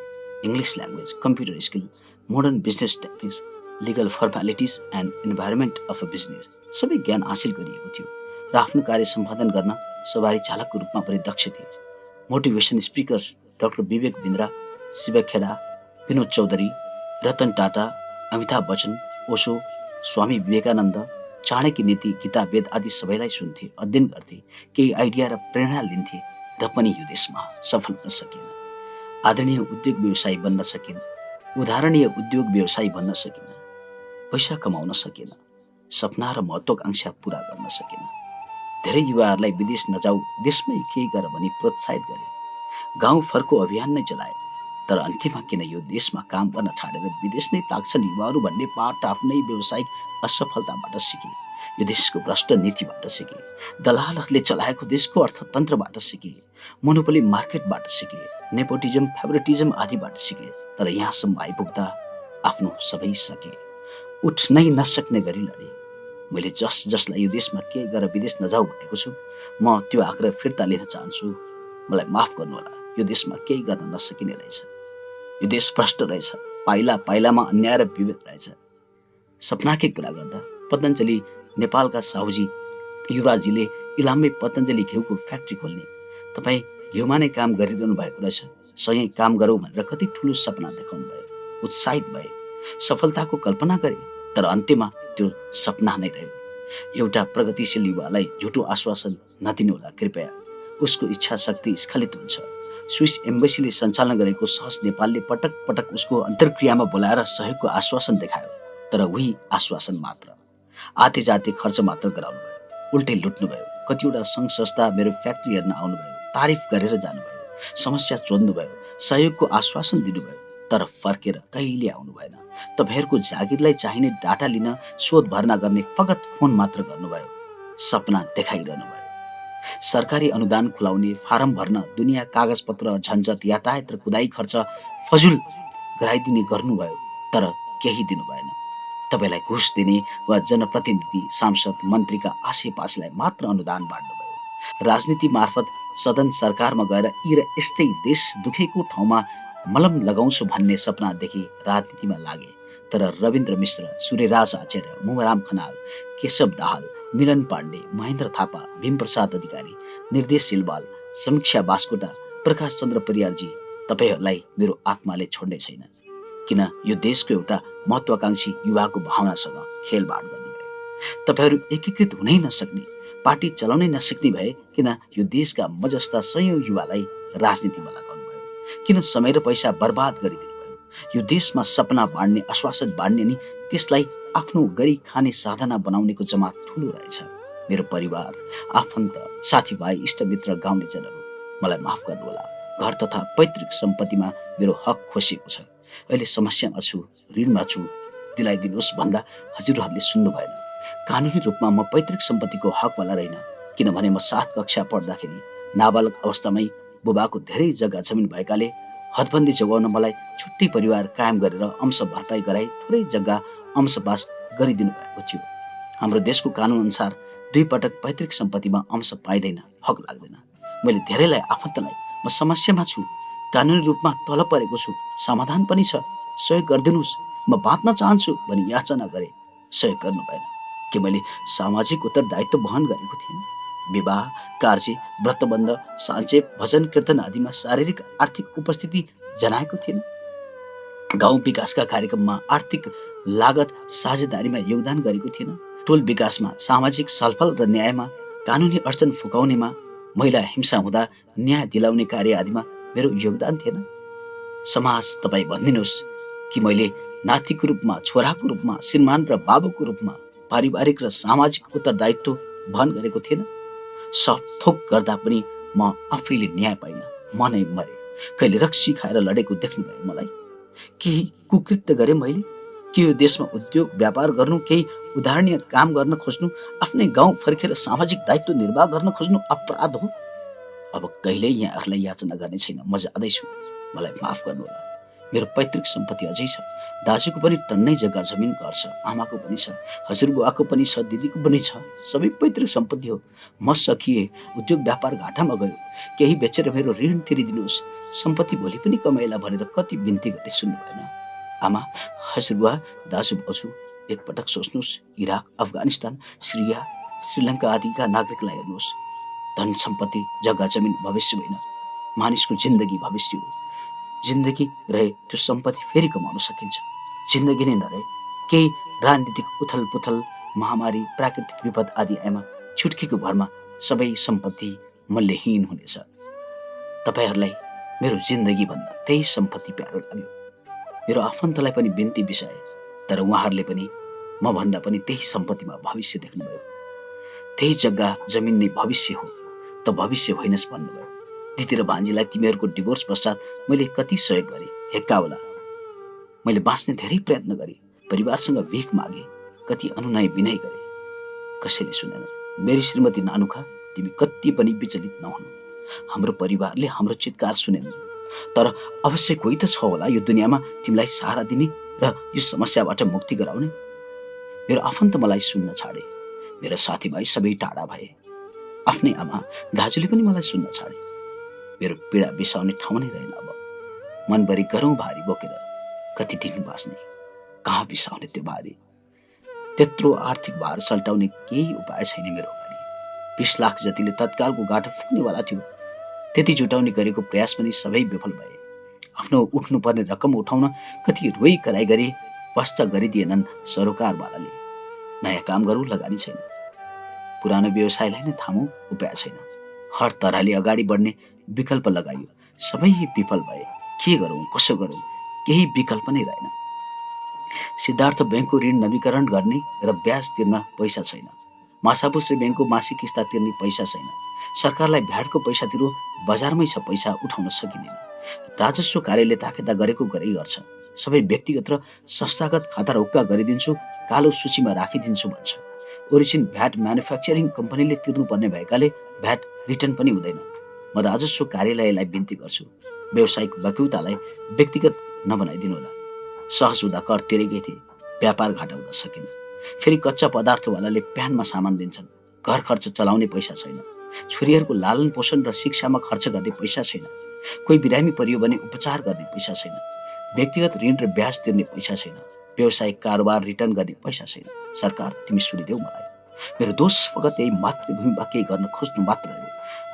Speaker 1: English language, computer skill, modern business techniques, legal formalities and environment of a business सबै ज्ञान हासिल गरिएको थियो र आफ्नो कार्य सम्पादन गर्न सवारी चालकको रूपमा पनि दक्ष थिए। मोटिभेसन स्पिकर्स डाक्टर विवेक बिन्द्रा, शिव खेडा, विनोद चौधरी, रतन टाटा, अमिताभ बच्चन, ओशो, स्वामी विवेकानन्द, चाणक्य नीति, गीता वेद आदि सबैलाई सुन्थे, अध्ययन गर्थे, केही आइडिया र प्रेरणा लिन्थे र पनि यो देशमा सफल हुन सकिएन। आदरणीय उद्योग व्यवसायी बन्न सकिएन। उदाहरणीय उद्योग व्यवसायी बन्न सकिएन। पैसा कमाउन सकिएन। सपना र महत्त्वाकांक्षा पूरा गर्न सकिएन। धेरै युवाहरूलाई विदेश नजाऊ, देशमै केही गर भनी प्रोत्साहित गरे। गाउँ फर्को अभियान नै चलाए। तर अन्त्यमा किन यो देशमा काम गर्न छाडेर विदेश नै ताक्छन् युवाहरू भन्ने पाठ आफ्नै व्यावसायिक असफलताबाट सिके। यो देशको भ्रष्ट नीतिबाट सिके। दलालहरूले चलाएको देशको अर्थतन्त्रबाट सिके। मोनोपोली मार्केटबाट सिके। नेपोटिजम, फेभरेटिजम आदिबाट सिके। तर यहाँसम्म आइपुग्दा आफ्नो सबै सके। उठ्नै नसक्ने गरी लडे। मैले जसलाई यो देशमा केही गरेर विदेश नजाऊ भनेको छु, म त्यो आग्रह फिर्ता लिन चाहन्छु। मलाई माफ गर्नुहोला, यो देशमा केही गर्न नसकिने रहेछ। यो देश भ्रष्ट रहेछ, पाइला पाइलामा अन्याय र विभेद रहेछ। सपनाकै कुरा गर्दा पतञ्जलि नेपालका साहुजी युवराजीले इलाममै पतञ्जलि घिउको फ्याक्ट्री खोल्ने, तपाईँ घिउमा नै काम गरिरहनु भएको रहेछ, सँगै काम गरौँ भनेर कति ठुलो सपना देखाउनु भयो। उत्साहित भए, सफलताको कल्पना गरे, तर अन्त्यमा त्यो सपना नै रह्यो। एउटा प्रगतिशील युवालाई झुटो आश्वासन नदिनुहोला कृपया, उसको इच्छा शक्ति स्खलित हुन्छ। स्विस एम्बेसीले सञ्चालन गरेको सहज नेपालले पटक पटक उसको अन्तर्क्रियामा बोलाएर सहयोगको आश्वासन देखायो, तर उही आश्वासन मात्र। आते जाते खर्च मात्र गराउनु भयो, उल्टै लुट्नुभयो। कतिवटा सङ्घ संस्था मेरो फ्याक्ट्री हेर्न आउनुभयो, तारिफ गरेर जानुभयो, समस्या सोध्नुभयो, सहयोगको आश्वासन दिनुभयो, तर फर्केर कहिले आउनु भएन। तपाईँहरूको जागिरलाई चाहिने डाटा लिन शोध भर्ना गर्ने फगत फोन मात्र गर्नुभयो, सपना देखाइरहनु भयो। सरकारी अनुदान खुलाउने, फारम भर्न दुनियाँ कागजपत्र, झन्झट, यातायात र कुदाई खर्च फजुल गराइदिने गर्नुभयो, तर केही दिनु भएन। तपाईँलाई घुस दिने वा जनप्रतिनिधि, सांसद, मन्त्रीका आसेपासेलाई मात्र अनुदान बाँड्नुभयो। राजनीति मार्फत सदन सरकारमा गएर यी र यस्तै देश दुखेको ठाउँमा मलम लगाउँछु भन्ने सपनादेखि राजनीतिमा लागे, तर रविन्द्र मिश्र, सूर्यराज आचार्य, मुमराम खनाल, केशव दाहाल, मिलन पाण्डे, महेन्द्र थापा, भीमप्रसाद अधिकारी, निर्देश सिलवाल, समीक्षा बास्कोटा, प्रकाश चन्द्र परियारजी, तपाईँहरूलाई मेरो आत्माले छोड्ने छैन। किन यो देशको एउटा महत्वाकांक्षी युवाको भावनासँग खेलबाड गर्नुभयो। तपाईँहरू एकीकृत हुनै नसक्ने, पार्टी चलाउनै नसक्ने भए किन यो देशका म जस्ता सयौं युवालाई राजनीतिमा लगाउनु भयो? किन समय र पैसा बर्बाद गरिदिनु भयो? यो देशमा सपना बाँड्ने, आश्वासन बाँड्ने अनि त्यसलाई आफ्नो गरी खाने साधना बनाउनेको जमात ठुलो रहेछ। मेरो परिवार, आफन्त, साथीभाइ, इष्टमित्र, गाउँलेजनहरू, मलाई माफ गर्नुहोला। घर तथा पैतृक सम्पत्तिमा मेरो हक खोसिएको छ। अहिले समस्यामा छु, ऋणमा छु, दिलाइदिनुहोस् भन्दा हजुरहरूले सुन्नु भएन। कानुनी रूपमा म पैतृक सम्पत्तिको हकवाला रहेन, किनभने म 7 कक्षा पढ्दाखेरि नाबालक अवस्थामै बुबाको धेरै जग्गा जमिन भएकाले हदबन्दी जोगाउन मलाई छुट्टै परिवार कायम गरेर अंश भरपाई गराई थोरै जग्गा अंशपास गरिदिनु भएको थियो। हाम्रो देशको कानुन अनुसार 2 पटक पैतृक सम्पत्तिमा अंश पाइँदैन, हक लाग्दैन। मैले धेरैलाई आफन्तलाई म समस्यामा छु, कानुनी रूपमा तल परेको छु, समाधान पनि छ, सहयोग गरिदिनुहोस्, म बाँच्न चाहन्छु भनी याचना गरे, सहयोग गर्नु भएन। कि मैले सामाजिक उत्तरदायित्व वहन गरेको थिएँ? विवाह, कार्य, व्रतबन्ध, साञ्चेप, भजन कीर्तन आदिमा शारीरिक आर्थिक उपस्थिति जनाएको थिएन? गाउँ विकासका कार्यक्रममा आर्थिक लागत साझेदारीमा योगदान गरेको थिएन? टोल विकासमा, सामाजिक छलफल र न्यायमा, कानुनी अडचन फुकाउनेमा, महिला हिंसा हुँदा न्याय दिलाउने कार्य आदिमा मेरो योगदान थिएन? समाज तपाईँ भनिदिनुहोस् कि मैले नातिको रूपमा, छोराको रूपमा, श्रीमान र बाबुको रूपमा पारिवारिक र सामाजिक उत्तरदायित्व वहन गरेको थिएन? सब थोक गर्दा पनि म आफैले न्याय पाइन, म नै मरे। कहिले रक्सी खाएर लडेको देख्नुभयो मलाई? केही कुकृत्य गरे मैले? के यो देशमा उद्योग व्यापार गर्नु, केही उदाहरणीय काम गर्न खोज्नु, आफ्नै गाउँ फर्केर सामाजिक दायित्व निर्वाह गर्न खोज्नु अपराध हो? अब कहिल्यै यहाँहरूलाई याचना गर्ने छैन, म जाँदैछु, मलाई माफ गर्नुहोला। मेरो पैतृक सम्पत्ति अझै छ। दाजुको पनि टन्नै जग्गा जमिन घर छ, आमाको पनि छ, हजुरबुवाको पनि छ, दिदीको पनि छ, सबै पैतृक सम्पत्ति हो। म सकिए, उद्योग व्यापार घाटामा गयो, केही बेचेर मेरो ऋण तिरिदिनुहोस्, सम्पत्ति भोलि पनि कमाइला भनेर कति बिन्ती गरे सुन्नु भएन? आमा, हजुरबुवा, दाजु भाउजू, एकपटक सोच्नुहोस्। इराक, अफगानिस्तान, सिरिया, श्रीलङ्का आदिका नागरिकलाई हेर्नुहोस्। धन सम्पत्ति, जग्गा जमिन भविष्य होइन, मानिसको जिन्दगी भविष्य हो। जिन्दगी रहे त्यो सम्पत्ति फेरि कमाउन सकिन्छ। जिन्दगी नै नरहे, केही राजनीतिक उथल पुथल, महामारी, प्राकृतिक विपद आदि आएमा छुट्कीको भरमा सबै सम्पत्ति मूल्यहीन हुनेछ। तपाईँहरूलाई मेरो जिन्दगी भन्दा त्यही सम्पत्ति प्यारो लाग्यो। मेरो आफन्तलाई पनि बिन्ती बिसाए, तर उहाँहरूले पनि म भन्दा पनि त्यही सम्पत्तिमा भविष्य देख्नुभयो। त्यही जग्गा जमिन नै भविष्य हो, त भविष्य होइनस् भन्नुभयो। दिदी र भान्जीलाई तिमीहरूको डिभोर्स पश्चात मैले कति सहयोग गरेँ, हेक्काउला। मैले बाँच्ने धेरै प्रयत्न गरेँ, परिवारसँग भिख मागे, कति अनुनय विनय गरेँ, कसैले सुनेन। मेरी श्रीमती नानुखा, तिमी कति पनि विचलित नहुनु। हाम्रो परिवारले हाम्रो चित्कार सुनेन, तर अवश्य कोही त छ होला यो दुनियाँमा तिमीलाई सहारा दिने र यो समस्याबाट मुक्ति गराउने। मेरो आफन्त मलाई सुन्न छाडे। मेरो साथीभाइ सबै टाढा भए। आफ्नै आमा दाजुले पनि मलाई सुन्न छाडे। मेरो पीडा बिसाउने ठाउँ नै रहेन अब। मनभरि गरौँ भारी बोकेर कति दिन बाँच्ने, कहाँ बिसाउने त्यो भारी। त्यत्रो आर्थिक भार सल्टाउने केही उपाय छैन मेरो अगाडि। 20 लाख जतिले तत्कालको गाँठो फुक्नेवाला थियो। त्यति जुटाउने गरेको प्रयास पनि सबै विफल भए। आफ्नो उठ्नुपर्ने रकम उठाउन कति रोइ कराई गरे, वास्ता गरिदिएनन् सरोकारवालाले। नयाँ काम गरौँ, लगानी छैन। पुरानो व्यवसायलाई नै थामौँ, उपाय छैन। हर तरहले अगाडि बढ्ने विकल्प लगाइयो, सबै विफल भए। के गरौँ, कसो गरौँ, केही विकल्प नै रहेन। सिद्धार्थ ब्याङ्कको ऋण नवीकरण गर्ने र ब्याज तिर्न पैसा छैन। माछापुछ्रे ब्याङ्कको मासिक किस्ता तिर्ने पैसा छैन। सरकारलाई भ्याटको पैसा तिरो, बजारमै छ पैसा, उठाउन सकिँदैन। राजस्व कार्यालय ताकेता गरेको गरै गर्छ। सबै व्यक्तिगत र संस्थागत खाता रोक्का गरिदिन्छु, कालो सूचीमा राखिदिन्छु भन्छ। ओरिजिन भ्याट म्यानुफ्याक्चरिङ कम्पनीले तिर्नुपर्ने भएकाले भ्याट रिटर्न पनि हुँदैन। म राजस्व कार्यालयलाई बिन्ती गर्छु, व्यावसायिक वकिलतालाई व्यक्तिगत नबनाइदिनुहोला। सहज हुँदा कर तिरेकै थिए, व्यापार घाटा हुँदा सकिन। फेरि कच्चा पदार्थवालाले प्यानमा सामान दिन्छन्, घर खर्च चलाउने पैसा छैन। छोरीहरूको लालन पोषण र शिक्षामा खर्च गर्ने पैसा छैन। कोही बिरामी परियो भने उपचार गर्ने पैसा छैन। व्यक्तिगत ऋण र ब्याज तिर्ने पैसा छैन। व्यावसायिक कारोबार रिटर्न गर्ने पैसा छैन। सरकार, तिमी सुनिदेऊ मलाई। मेरो दोष फगत यही मातृभूमिमा केही गर्न खोज्नु मात्र हो।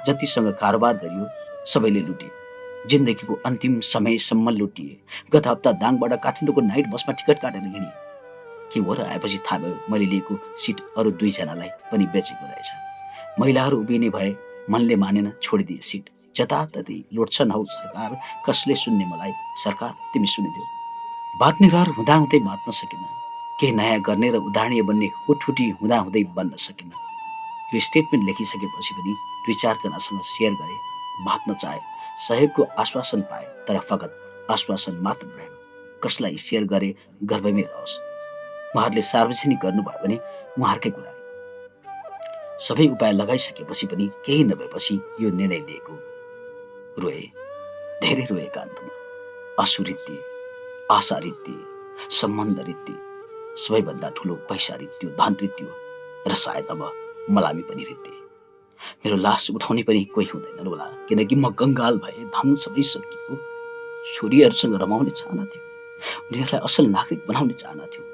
Speaker 1: जतिसँग कारोबार गरियो सबैले लुटे। जिन्दगीको अन्तिम समयसम्म लुटिए। गत हप्ता दाङबाट काठमाडौँको नाइट बसमा टिकट काटेर हिँडेँ। के हो र आएपछि थाहा भयो मैले लिएको सिट अरू 2 जनालाई पनि बेचेको रहेछ। महिलाहरू उभिने भए मनले मानेन, छोडिदिए सिट। जताततै लुट्छन् हौ सरकार, कसले सुन्ने मलाई। सरकार, तिमी सुनिदेऊ। बाँच्ने रहर हुँदाहुँदै बाँच्न सकिन। केही नयाँ गर्ने र उदाहरणीय बन्ने हुटहुटी हुँदाहुँदै बन्न सकिन। यो स्टेटमेन्ट लेखिसकेपछि पनि 2-4 जनासँग सेयर गरे। बाँच्न चाहे, सहयोगको आश्वासन पाए, तर फगत आश्वासन मात्र रह्यो। कसलाई सेयर गरे गर्वमै रहोस्। उहाँहरूले सार्वजनिक गर्नुभयो भने उहाँहरूकै कुरा। सबै उपाय लगाइसकेपछि पनि केही नभएपछि यो निर्णय लिएको। रोए, धेरै रोए एकान्तमा। आँसु रित्तिए, आशा रित्तिए, सम्बन्ध रित्तिए। सबैभन्दा ठुलो पैसा रित्तियो, धन रित्तियो र सायद अब मलामी पनि रित्तिए। मेरो लास उठाउने पनि कोही हुँदैन होला, किनकि म कंगाल भए, धन सबै सकिएको। छोरीहरूसँग रमाउने चाहना थियो, उनीहरूलाई असल नागरिक बनाउने चाहना थियो,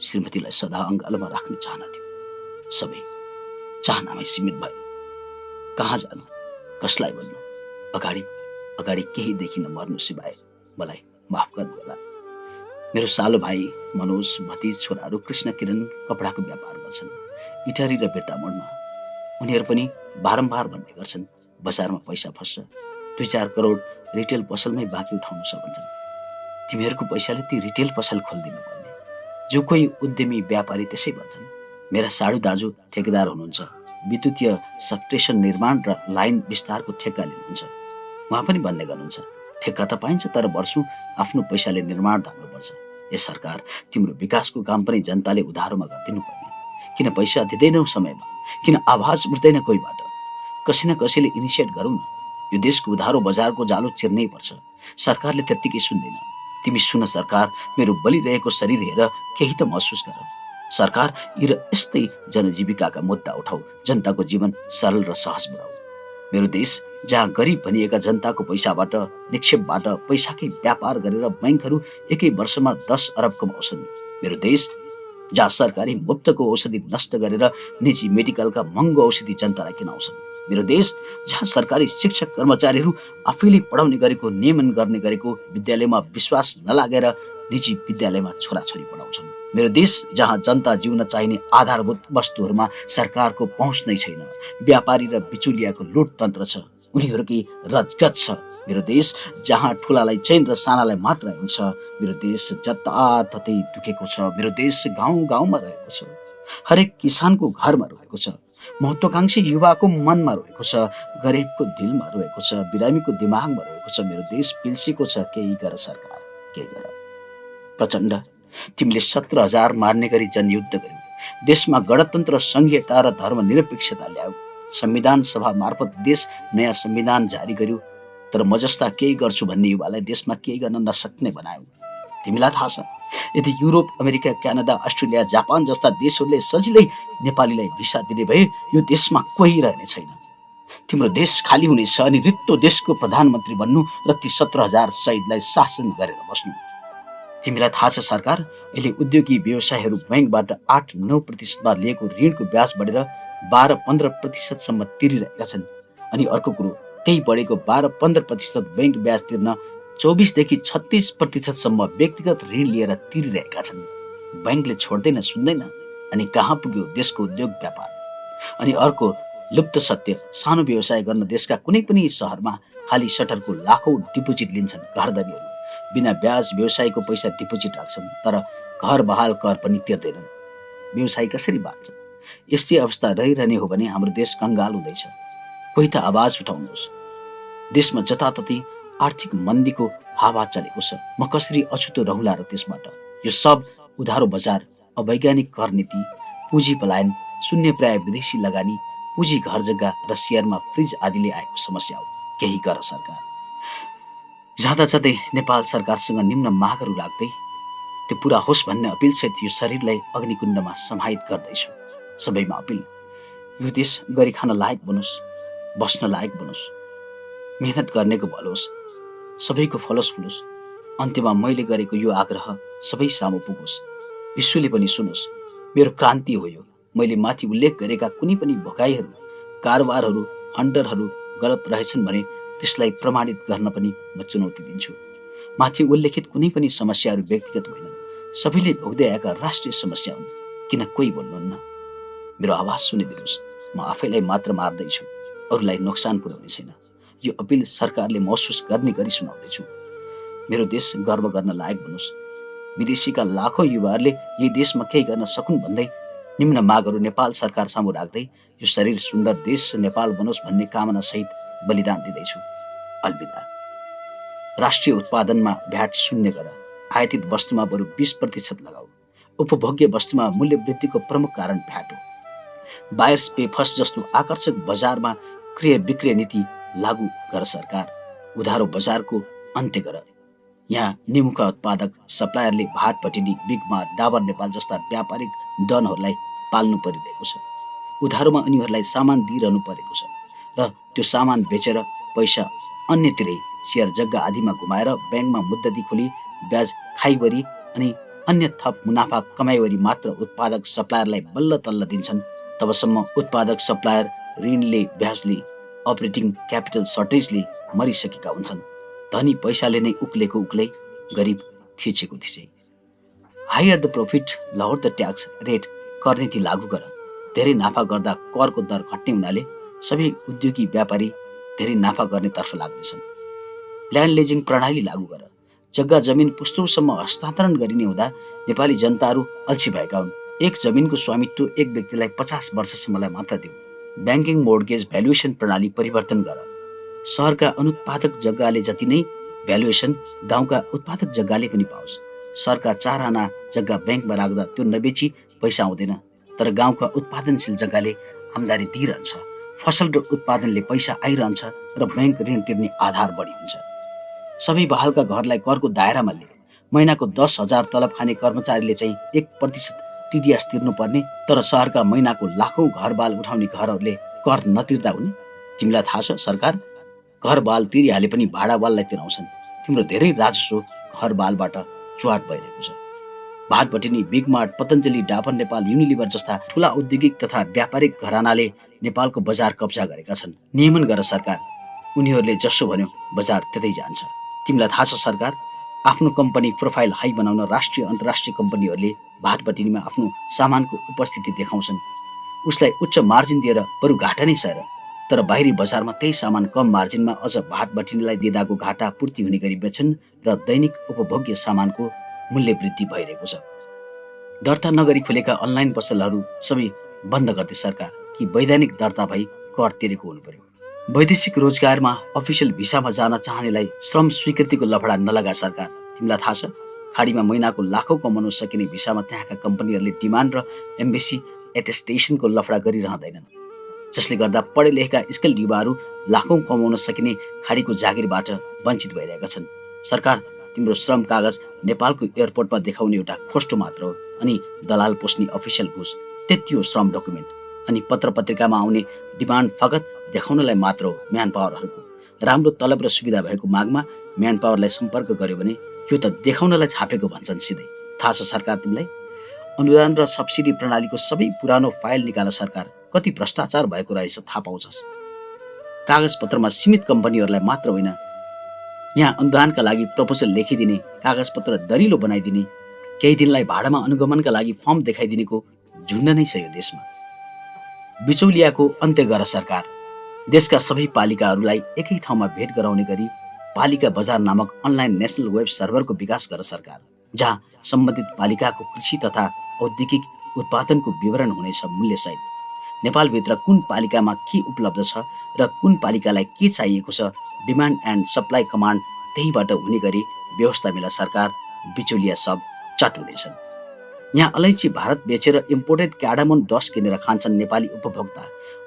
Speaker 1: श्रीमतीलाई सदा अङ्गालोमा राख्ने चाहना थियो। सबै चाहनामै सीमित भयो। कहाँ जानु, कसलाई भन्नु? अगाडि केही देखिन मर्नु सिवाय। मलाई माफ गर्नु होला। मेरो सालो भाइ मनोज, भतिज छोराहरू कृष्ण किरण कपडाको व्यापार गर्छन् इटारी र बेर्तामोडमा। उनीहरू पनि बारम्बार भन्ने गर्छन्, बजारमा पैसा फस्छ, 2-4 करोड रिटेल पसलमै बाँकी उठाउनु छ भन्छन्। तिमीहरूको पैसाले ती रिटेल पसल खोलिदिनु पर्ने। जो कोही उद्यमी व्यापारी त्यसै भन्छन्। मेरा साडु दाजु ठेकेदार हुनुहुन्छ, विद्युतीय सबस्टेसन निर्माण र लाइन विस्तारको ठेक्का लिनुहुन्छ। उहाँ पनि भन्ने गर्नुहुन्छ, ठेक्का त पाइन्छ, तर वर्षौं आफ्नो पैसाले निर्माण धान्नुपर्छ। ए सरकार, तिम्रो विकासको काम पनि जनताले उधारोमा गरिदिनु पर्ने। किन पैसा दिँदैनौ समयमा? किन आवाज उठ्दैन कोहीबाट? कसै न कसैले इनिसिएट गरौँ न। यो देशको उधारो बजारको जालो चिर्नै पर्छ। सरकारले त्यत्तिकै सुन्दैन। तिमी सुन सरकार, मेरो बलिरहेको शरीर हेर, केही त महसुस गर। सरकार, यी र यस्तै जनजीविकाका मुद्दा उठाऊ, जनताको जीवन सरल र सहज बनाऊ। मेरो देश जहाँ गरिब भनिएका जनताको पैसाबाट, निक्षेपबाट पैसाकै व्यापार गरेर बैंकहरू एकै वर्षमा 10 अरब कमाउँछन्। मेरो देश जहाँ सरकारी मुफ्तको औषधि नष्ट गरेर निजी मेडिकलका महँगो औषधि जनतालाई किनाउँछन्। मेरो देश जहाँ सरकारी शिक्षक कर्मचारीहरू आफैले पढाउने गरेको, नियमन गर्ने गरेको विद्यालयमा विश्वास नलागेर निजी विद्यालयमा छोराछोरी पढाउँछन्। मेरो देश जहाँ जनता जिउन चाहिने आधारभूत वस्तुहरूमा सरकारको पहुँच नै छैन। व्यापारी र बिचुलियाको लुट तन्त्र छ, उनीहरूकै रजगत छ। मेरो देश जहाँ ठुलालाई चैन र सानालाई मात्र हुन्छ। मेरो देश जताततै दुखेको छ। मेरो देश गाउँ गाउँमा रहेको छ, हरेक किसानको घरमा रहेको छ, महत्वाकांक्षी युवाको मनमा रहेको छ, गरिबको दिलमा रहेको छ, बिरामीको दिमागमा रहेको छ। मेरो देश पिल्सेको छ। केही गर सरकार, केही गर। प्रचण्ड, तिमीले 17,000 मार्ने गरी जनयुद्ध गर्यौ। देशमा गणतन्त्र, संघीयता र धर्मनिरपेक्षता ल्याऊ। संविधान सभा मार्फत देश नयाँ संविधान जारी गर्यो, तर म जस्ता केही गर्छु भन्ने युवालाई देशमा केही गर्न नसक्ने बनायौ। तिमीलाई थाहा छ, यदि Europe, America, Canada, Australia, Japan जस्ता देशहरूले सजिलै नेपालीलाई भिसा दिने भए यो देशमा कोही रहने छैन। तिम्रो देश खाली हुनेछ अनि रित्तो देशको प्रधानमन्त्री बन्नु र ती 17,000 शहीदलाई शासन गरेर बस्नु। तिमीलाई थाहा छ सरकार, अहिले उद्योगी व्यवसायहरू बैंकबाट 8-9% लिएको ऋणको ब्याज बढेर 12-15% तिरिरहेका छन्। अनि अर्को कुरो, त्यही बढेको 12-15% बैंक ब्याज तिर्न 24देखि 36% व्यक्तिगत ऋण लिएर तिरिरहेका छन्। बैंकले छोड्दैन सुन्दैन, अनि कहाँ पुग्यो देशको उद्योग व्यापार। अनि अर्को लुप्त सत्य, सानो व्यवसाय गर्न देशका कुनै पनि सहरमा खाली सटरको लाखौं डिपोजिट लिन्छन् घरधनीहरू। बिना ब्याज व्यवसायको पैसा डिपोजिट राख्छन्, तर घर बहाल कर पनि तिर्दैनन्। व्यवसाय कसरी बाँच्छ? यस्तै अवस्था रहिरहने हो भने हाम्रो देश कंगाल हुँदैछ। कोही त आवाज उठाउनुहोस्। देशमा जताततै आर्थिक मन्दीको हावा चलेको छ। म कसरी अछुतो रहला र त्यसबाट? यो सब उधारो बजार, अवैज्ञानिक कर नीति, पुँजी पलायन, शून्य प्राय विदेशी लगानी, पुँजी घर जग्गा र शेयरमा फ्रिज आदिले आएको समस्या हो। केही गर सरकार। जाँदा जाँदै नेपाल सरकारसँग निम्न मागहरू राख्दै त्यो पूरा होस् भन्ने अपिल सहित यो शरीरलाई अग्निकुण्डमा समाहित गर्दैछु। सबैमा अपिल, यो देश गरी खान लायक बनोस्, बस्न लायक बनोस्, मेहनत गर्नेको भल होस्, सबैको फलोस् फुलोस्। अन्त्यमा मैले गरेको यो आग्रह सबै सामु पुगोस्, विश्वले पनि सुनोस्। मेरो क्रान्ति हो यो। मैले माथि उल्लेख गरेका कुनै पनि भोकाइहरू, कारोबारहरू, हन्डरहरू गलत रहेछन् भने त्यसलाई प्रमाणित गर्न पनि म चुनौती दिन्छु। माथि उल्लेखित कुनै पनि समस्याहरू व्यक्तिगत होइनन्, सबैले भोग्दै आएका राष्ट्रिय समस्या हुन्। किन कोही बोल्नुहुन्न? मेरो आवाज सुनिदिनुहोस्। म आफैलाई मात्र मार्दैछु, अरूलाई नोक्सान पुर्याउने छैन। यो अपिल सरकारले महसुस गर्ने गरी सुनाउँदैछु। मेरो देश गर्व गर्न लायक बनोस्। विदेशीका लाखौं युवाहरूले यही देशमा केही गर्न सकुन् भन्दै निम्न मागहरू नेपाल सरकार सामु राख्दै यो शरीर सुन्दर देश नेपाल बनोस् भन्ने कामना सहित बलिदान दिँदैछु। अलविदा। राष्ट्रिय उत्पादनमा भ्याट शून्य गर। आयातित वस्तुमा बरु 20% लगाऊ। उपभोग्य वस्तुमा मूल्य वृद्धिको प्रमुख कारण भ्याट हो। बायर्स पे फर्स्ट जस्तो आकर्षक बजारमा क्रय विक्रय नीति लागू गर सरकार। उधारो बजारको अन्त्य गर। यहाँ निमुखा उत्पादक सप्लायरले भाट पटिनी, बिगमा, डाबर नेपाल जस्ता व्यापारिक डनहरूलाई पाल्नु परिरहेको छ। उधारोमा उनीहरूलाई सामान दिइरहनु परेको छ र त्यो सामान बेचेर पैसा अन्यतिरै शेयर जग्गा आदिमा घुमाएर ब्याङ्कमा मुद्दती खोली ब्याज खाइवरी अनि अन्य थप मुनाफा कमाइवरी मात्र उत्पादक सप्लायरलाई बल्ल तल्ल दिन्छन्। तबसम्म उत्पादक सप्लायर ऋणले, ब्याजले, अपरेटिङ क्यापिटल सर्टेजले मरिसकेका हुन्छन्। धनी पैसाले नै उक्लेको उक्लै, गरिब थिचेको थिचै। Higher the profit, lower the tax rate कर नीति लागू गर। धेरै नाफा गर्दा करको दर घट्ने हुनाले सबै उद्योगी व्यापारी धेरै नाफा गर्नेतर्फ लाग्दैछन्। ल्यान्ड लिजिङ प्रणाली लागू गर। जग्गा जमिन पुस्तौसम्म हस्तान्तरण गरिने हुँदा नेपाली जनताहरू अल्छी भएका हुन्। एक जमिनको स्वामित्व एक व्यक्तिलाई 50 वर्षसम्मलाई मात्र देऊ। ब्याङ्किङ मोर्गेज भ्यालुएसन प्रणाली परिवर्तन गर। सहरका अनुत्पादक जग्गाले जति नै भ्यालुएसन गाउँका उत्पादक जग्गाले पनि पाओस्। सहरका 4 आना जग्गा ब्याङ्कमा राख्दा त्यो नबेची पैसा आउँदैन, तर गाउँका उत्पादनशील जग्गाले आम्दानी दिइरहन्छ। फसल र उत्पादनले पैसा आइरहन्छ र ब्याङ्क ऋण तिर्ने आधार बढी हुन्छ। सबै बहालका घरलाई करको दायरामा लिए। महिनाको 10,000 तलब खाने कर्मचारीले चाहिँ 1% टिडिएस तिर्नुपर्ने, तर सहरका महिनाको लाखौं घरबाल उठाउने घरहरूले कर नतिर्दा हुने? तिमीलाई थाहा छ सरकार, घरबाल तिरिहाले पनि भाडाबाललाई तिराउँछन्। तिम्रो धेरै राजस्व घरबालबाट चुहाट भइरहेको छ। भाट बटिनी, बिगमार्ट, पतञ्जलि, डाबर नेपाल, युनिलिभर जस्ता ठूला औद्योगिक तथा व्यापारिक घरानाले नेपालको बजार कब्जा गरेका छन्। नियमन गर सरकार। उनीहरूले जसो भन्यो बजार त्यतै जान्छ। तिमीलाई थाहा छ सरकार, आफ्नो कम्पनी प्रोफाइल हाई बनाउन राष्ट्रिय अन्तर्राष्ट्रिय कम्पनीहरूले भाट बटिनीमा आफ्नो सामानको उपस्थिति देखाउँछन्। उसलाई उच्च मार्जिन दिएर बरु घाटा नै सहेर, तर बाहिरी बजारमा त्यही सामान कम मार्जिनमा अझ भाट बटिनीलाई दिँदाको घाटा पूर्ति हुने गरी बेच्छन् र दैनिक उपभोग्य सामानको मूल्य वृद्धि भइरहेको छ। दर्ता नगरी खुलेका अनलाइन पसलहरू सबै बन्द गर्दै सरकार, कि वैधानिक दर्ता भई कर तिरेको हुनु पर्यो। वैदेशिक रोजगारमा अफिसियल भिसामा जान चाहनेलाई श्रम स्वीकृतिको लफडा नलगा सरकार। तिमीलाई थाहा छ, खाडीमा महिनाको लाखौं कमाउन सकिने भिसामा त्यहाँका कम्पनीहरूले डिमान्ड र एम्बेसी एटेस्टेसनको लफडा गरिरहँदैनन्, जसले गर्दा पढे लेखेका स्किल्ड युवाहरू लाखौं कमाउन सकिने खाडीको जागिरबाट वञ्चित भइरहेका छन्। सरकार, तिम्रो श्रम कागज नेपालको एयरपोर्टमा देखाउने एउटा खोस्टो मात्र हो, अनि दलाल पोस्ने अफिसियल घुस त्यति हो श्रम डकुमेन्ट, अनि पत्र पत्रिकामा आउने डिमान्ड फगत देखाउनलाई मात्र हो म्यान पावरहरूको। राम्रो तलब र सुविधा भएको मागमा म्यान पावरलाई सम्पर्क गर्यो भने यो त देखाउनलाई छापेको भन्छन् सिधै। थाहा छ सरकार तिमीलाई? अनुदान र सब्सिडी प्रणालीको सबै पुरानो फाइल निकाल सरकार, कति भ्रष्टाचार भएको रहेछ थाहा पाउँछस्। कागजपत्रमा सीमित कम्पनीहरूलाई मात्र होइन, यहाँ अनुदानका लागि प्रपोजल लेखिदिने, कागजपत्र दरिलो बनाइदिने, केही दिनलाई भाडामा अनुगमनका लागि फर्म देखाइदिनेको झुन्ड नै छ यो देशमा। बिचौलियाको अन्त्य गर सरकार। देशका सबै पालिकाहरूलाई एकै ठाउँमा भेट गराउने गरी पालिका बजार नामक अनलाइन नेसनल वेब सर्भरको विकास गर सरकार, जहाँ सम्बन्धित पालिकाको कृषि तथा औद्योगिक उत्पादनको विवरण हुनेछ मूल्यसहित। नेपालभित्र कुन पालिकामा के उपलब्ध छ र कुन पालिकालाई के चाहिएको छ, डिमान्ड एन्ड सप्लाई कमान्ड त्यहीबाट हुने गरी व्यवस्था मिला सरकार। बिचौलिया सब चट हुनेछन्। यहाँ अलैँची भारत बेचेर इम्पोर्टेड क्याडामोन डस्ट किनेर खान्छन् नेपाली उपभोक्ता।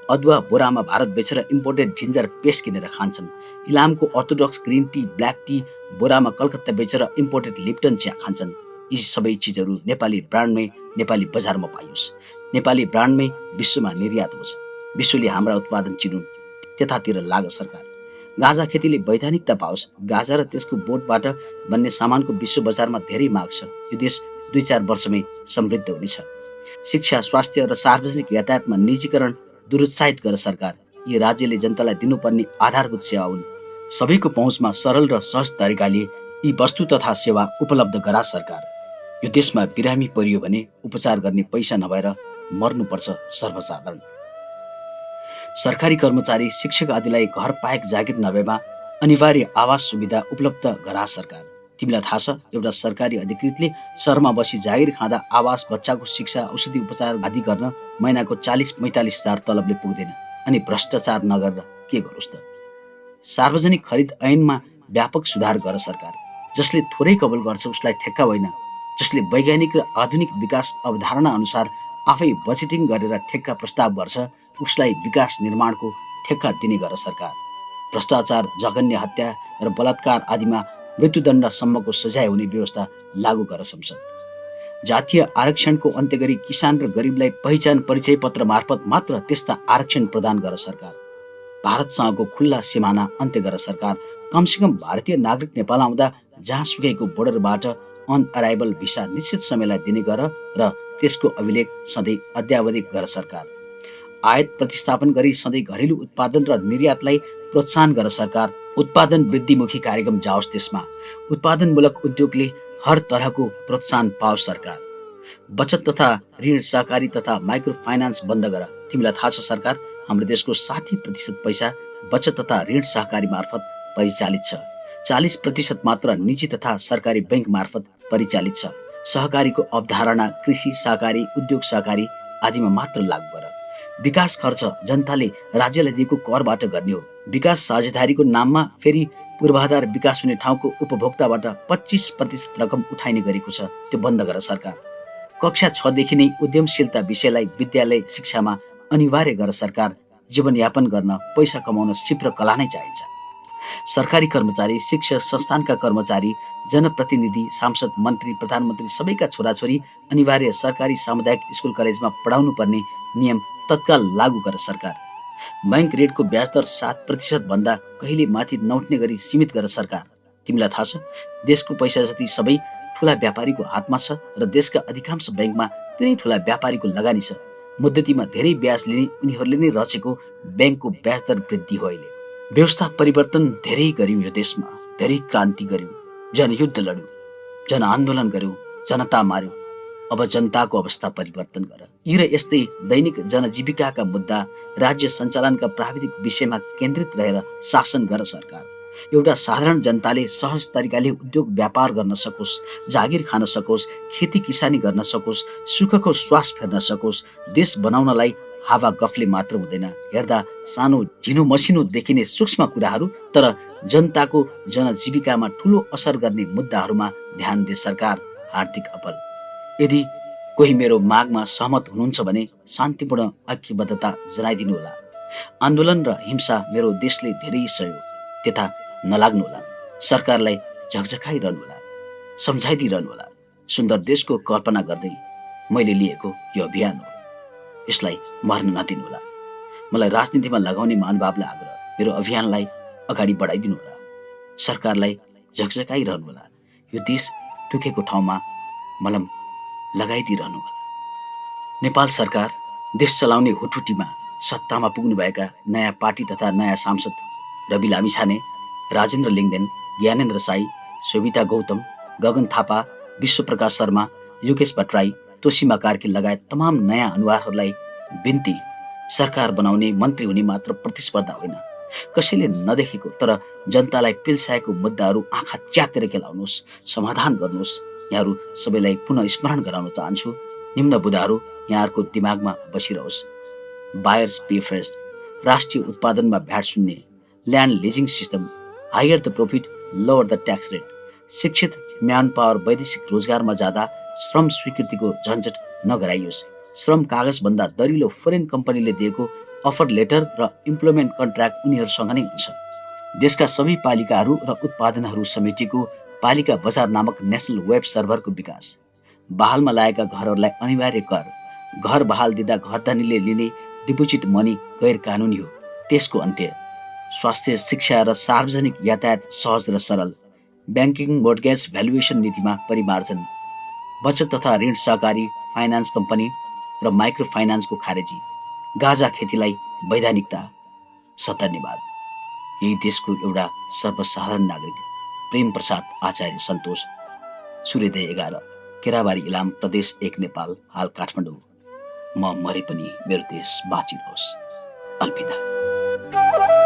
Speaker 1: अदुवा बोरामा भारत बेचेर इम्पोर्टेड जिन्जर पेस्ट किनेर खान्छन्। इलामको orthodox green tea, black tea बोरामा कलकत्ता बेचेर इम्पोर्टेड लिप्टन चिया खान्छन्। यी सबै चिजहरू नेपाली ब्रान्डमै नेपाली बजारमा पाइयोस्, नेपाली ब्रान्डमै विश्वमा निर्यात होस्। विश्वले हाम्रा उत्पादन चिनुन्, त्यतातिर लाग सरकार। गाँजा खेतीले वैधानिकता पाओस्। गाँजा र त्यसको बोटबाट बन्ने सामानको विश्व बजारमा धेरै माग छ। यो देश 2-4 वर्षमै समृद्ध हुनेछ। शिक्षा, स्वास्थ्य र सार्वजनिक यातायातमा निजीकरण दुरुत्साहित गर सरकार। यी राज्यले जनतालाई दिनुपर्ने आधारभूत सेवा हुन्। सबैको पहुँचमा सरल र सहज तरिकाले यी वस्तु तथा सेवा उपलब्ध गरा सरकार। यो देशमा बिरामी परियो भने उपचार गर्ने पैसा नभएर मर्नुपर्छ सर्वसाधारण। सरकारी कर्मचारी, शिक्षक आदिलाई घर पाएक जागिर नभएमा अनिवार्य आवास सुविधा उपलब्ध गरा सरकार। तिमीलाई थाहा छ, एउटा सरकारी अधिकृतले शहरमा बसी जागिर खाँदा आवास, बच्चाको शिक्षा, औषधि उपचार आदि गर्न महिनाको 40-45 हजार तलबले पुग्दैन। अनि भ्रष्टाचार नगरेर के गरोस् त? सार्वजनिक खरिद ऐनमा व्यापक सुधार गर सरकार। जसले थोरै कबुल गर्छ उसलाई ठेक्का होइन, जसले वैज्ञानिक र आधुनिक विकास अवधारणा अनुसार आफै बजेटिङ गरेर ठेक्का प्रस्ताव गर्छ उसलाई विकास निर्माणको ठेक्का दिने गर सरकार। भ्रष्टाचार, जघन्य हत्या र बलात्कार आदिमा मृत्युदण्डसम्मको सजाय हुने व्यवस्था लागू गर संसद। जातीय आरक्षणको अन्त्य गरी किसान र गरिबलाई पहिचान परिचय पत्र मार्फत मात्र त्यस्ता आरक्षण प्रदान गर सरकार। भारतसँगको खुल्ला सिमाना अन्त्य गर सरकार। कमसेकम भारतीय नागरिक नेपाल आउँदा जहाँ सुकैको बोर्डरबाट अन अराइभल भिसा निश्चित समयलाई दिने गर र त्यसको अभिलेख सधैँ अद्यावधिक गर सरकार। आयात प्रतिस्थापन गरी सधैँ घरेलु उत्पादन र निर्यातलाई प्रोत्साहन गर सरकार। उत्पादन वृद्धिमुखी कार्यक्रम जाओस् देशमा। उत्पादनमूलक उद्योगले हर तरहको प्रोत्साहन पाओस् सरकार। बचत तथा ऋण सहकारी तथा माइक्रो फाइनान्स बन्द गर। तिमीलाई थाहा छ सरकार, हाम्रो देशको 60% पैसा बचत तथा ऋण सहकारी मार्फत परिचालित छ। 40% मात्र निजी तथा सरकारी बैंक मार्फत परिचालित छ। सहकारीको अवधारणा कृषि सहकारी, उद्योग सहकारी आदिमा मात्र लागू गर। विकास खर्च जनताले राज्यलाई दिएको करबाट गर्ने हो। विकास साझेदारीको नाममा फेरि पूर्वाधार विकास हुने ठाउँको उपभोक्ताबाट 25% रकम उठाइने गरेको छ, त्यो बन्द गर सरकार। कक्षा 6 देखि नै उद्यमशीलता विषयलाई विद्यालय शिक्षामा अनिवार्य गर सरकार। जीवनयापन गर्न पैसा कमाउन सिप र कला नै चाहिन्छ। सरकारी कर्मचारी, शिक्षक संस्थानका कर्मचारी, जनप्रतिनिधि, सांसद, मन्त्री, प्रधानमन्त्री सबैका छोराछोरी अनिवार्य सरकारी सामुदायिक स्कुल कलेजमा पढाउनु पर्ने नियम तत्काल लागू गर सरकार। बैंक रेटको ब्याज दर 7% भन्दा कहिले माथि नउठ्ने गरी सीमित गर सरकार। तिमीलाई थाहा छ, देशको पैसा जति सबै ठुला व्यापारीको हातमा छ र देशका अधिकांश बैंकमा तिनै ठुला व्यापारीको लगानी छ। मुद्दतीमा धेरै ब्याज लिने उनीहरूले नै रचेको बैंकको ब्याज दर वृद्धि हो। अहिले व्यवस्था परिवर्तन धेरै गर्यौँ, यो देशमा धेरै क्रान्ति गर्यौँ, जनयुद्ध लड्यौँ, जनआन्दोलन गर्यौँ, जनता मार्यौँ। अब जनताको अवस्था परिवर्तन गर। यी र यस्तै दैनिक जनजीविकाका मुद्दा, राज्य सञ्चालनका प्राविधिक विषयमा केन्द्रित रहेर शासन गर सरकार। एउटा साधारण जनताले सहज तरिकाले उद्योग व्यापार गर्न सकोस्, जागिर खान सकोस्, खेती किसानी गर्न सकोस्, सुखको श्वास फेर्न सकोस्। देश बनाउनलाई हावा गफले मात्र हुँदैन, हेर्दा सानो झिनो मसिनो देखिने सूक्ष्म कुराहरू तर जनताको जनजीविकामा ठुलो असर गर्ने मुद्दाहरूमा ध्यान दे सरकार। हार्दिक अपल। यदि कोही मेरो मागमा सहमत हुनुहुन्छ भने शान्तिपूर्ण ऐक्यबद्धता जनाइदिनुहोला। आन्दोलन र हिंसा मेरो देशले धेरै सह्यो, त्यता नलाग्नुहोला। सरकारलाई झकझकाइरहनुहोला। सम्झाइदिइरहनुहोला। सुन्दर देशको कल्पना गर्दै मैले लिएको यो अभियान हो। यसलाई मर्न नदिनुहोला। मलाई राजनीतिमा लगाउने महानुभावलाई आग्रह, मेरो अभियानलाई अगाडि बढाइदिनुहोला। सरकारलाई झकझकाइरहनुहोला। यो देश दुखेको ठाउँमा मलम लगाइदिइरहनुहोला। नेपाल सरकार देश चलाउने हुटहुटीमा सत्तामा पुग्नुभएका नयाँ पार्टी तथा नयाँ सांसद रवि लामिछाने, राजेन्द्र लिङ्गदेन, ज्ञानेन्द्र साई, शोभिता गौतम, गगन थापा, विश्वप्रकाश शर्मा, योगेश भट्टराई, तोसीमा कार्की लगायत तमाम नयाँ अनुहारहरूलाई बिन्ती, सरकार बनाउने, मन्त्री हुने मात्र प्रतिस्पर्धा होइन, कसैले नदेखेको तर जनतालाई पिल्साएको मुद्दाहरू आँखा च्यातेर केलाउनुहोस्, समाधान गर्नुहोस्। यहाँहरू सबैलाई पुनः स्मरण गराउन चाहन्छु। निम्न बुदाहरू यहाँहरूको दिमागमा बसिरहोस्। बायर्स पे फर्स्ट, राष्ट्रिय उत्पादनमा भ्याट शून्य, land leasing system, higher the profit, lower the tax rate, शिक्षित म्यान पावर वैदेशिक रोजगारमा जाँदा श्रम स्वीकृतिको झन्झट नगराइयोस्। श्रम कागजभन्दा दरिलो फरेन कम्पनीले दिएको अफर लेटर र इम्प्लोइमेन्ट कन्ट्र्याक्ट उनीहरूसँग नै हुन्छ। देशका सबै पालिकाहरू र उत्पादनहरू समेटिएको पालिका बजार नामक नेसनल वेब सर्भरको विकास, बहालमा लागेका घरहरूलाई अनिवार्य कर, घर बहाल दिँदा घरधनीले लिने डिपोजिट मनी गैर कानुनी हो, त्यसको अन्त्य, स्वास्थ्य, शिक्षा र सार्वजनिक यातायात सहज र सरल, ब्याङ्किङ मोर्गेज भ्यालुएसन नीतिमा परिमार्जन, बचत तथा ऋण सहकारी फाइनान्स कम्पनी र माइक्रो फाइनान्सको खारेजी, गाँजा खेतीलाई वैधानिकता। धन्यवाद। यही देशको एउटा सर्वसाधारण नागरिक प्रेम प्रसाद आचार्य सन्तोष, सूर्योदय 11, केराबारी इलाम, प्रदेश 1 नेपाल, हाल काठमाडौँ। म मरे पनि मेरो देश बाँचिरहोस्। अलविदा।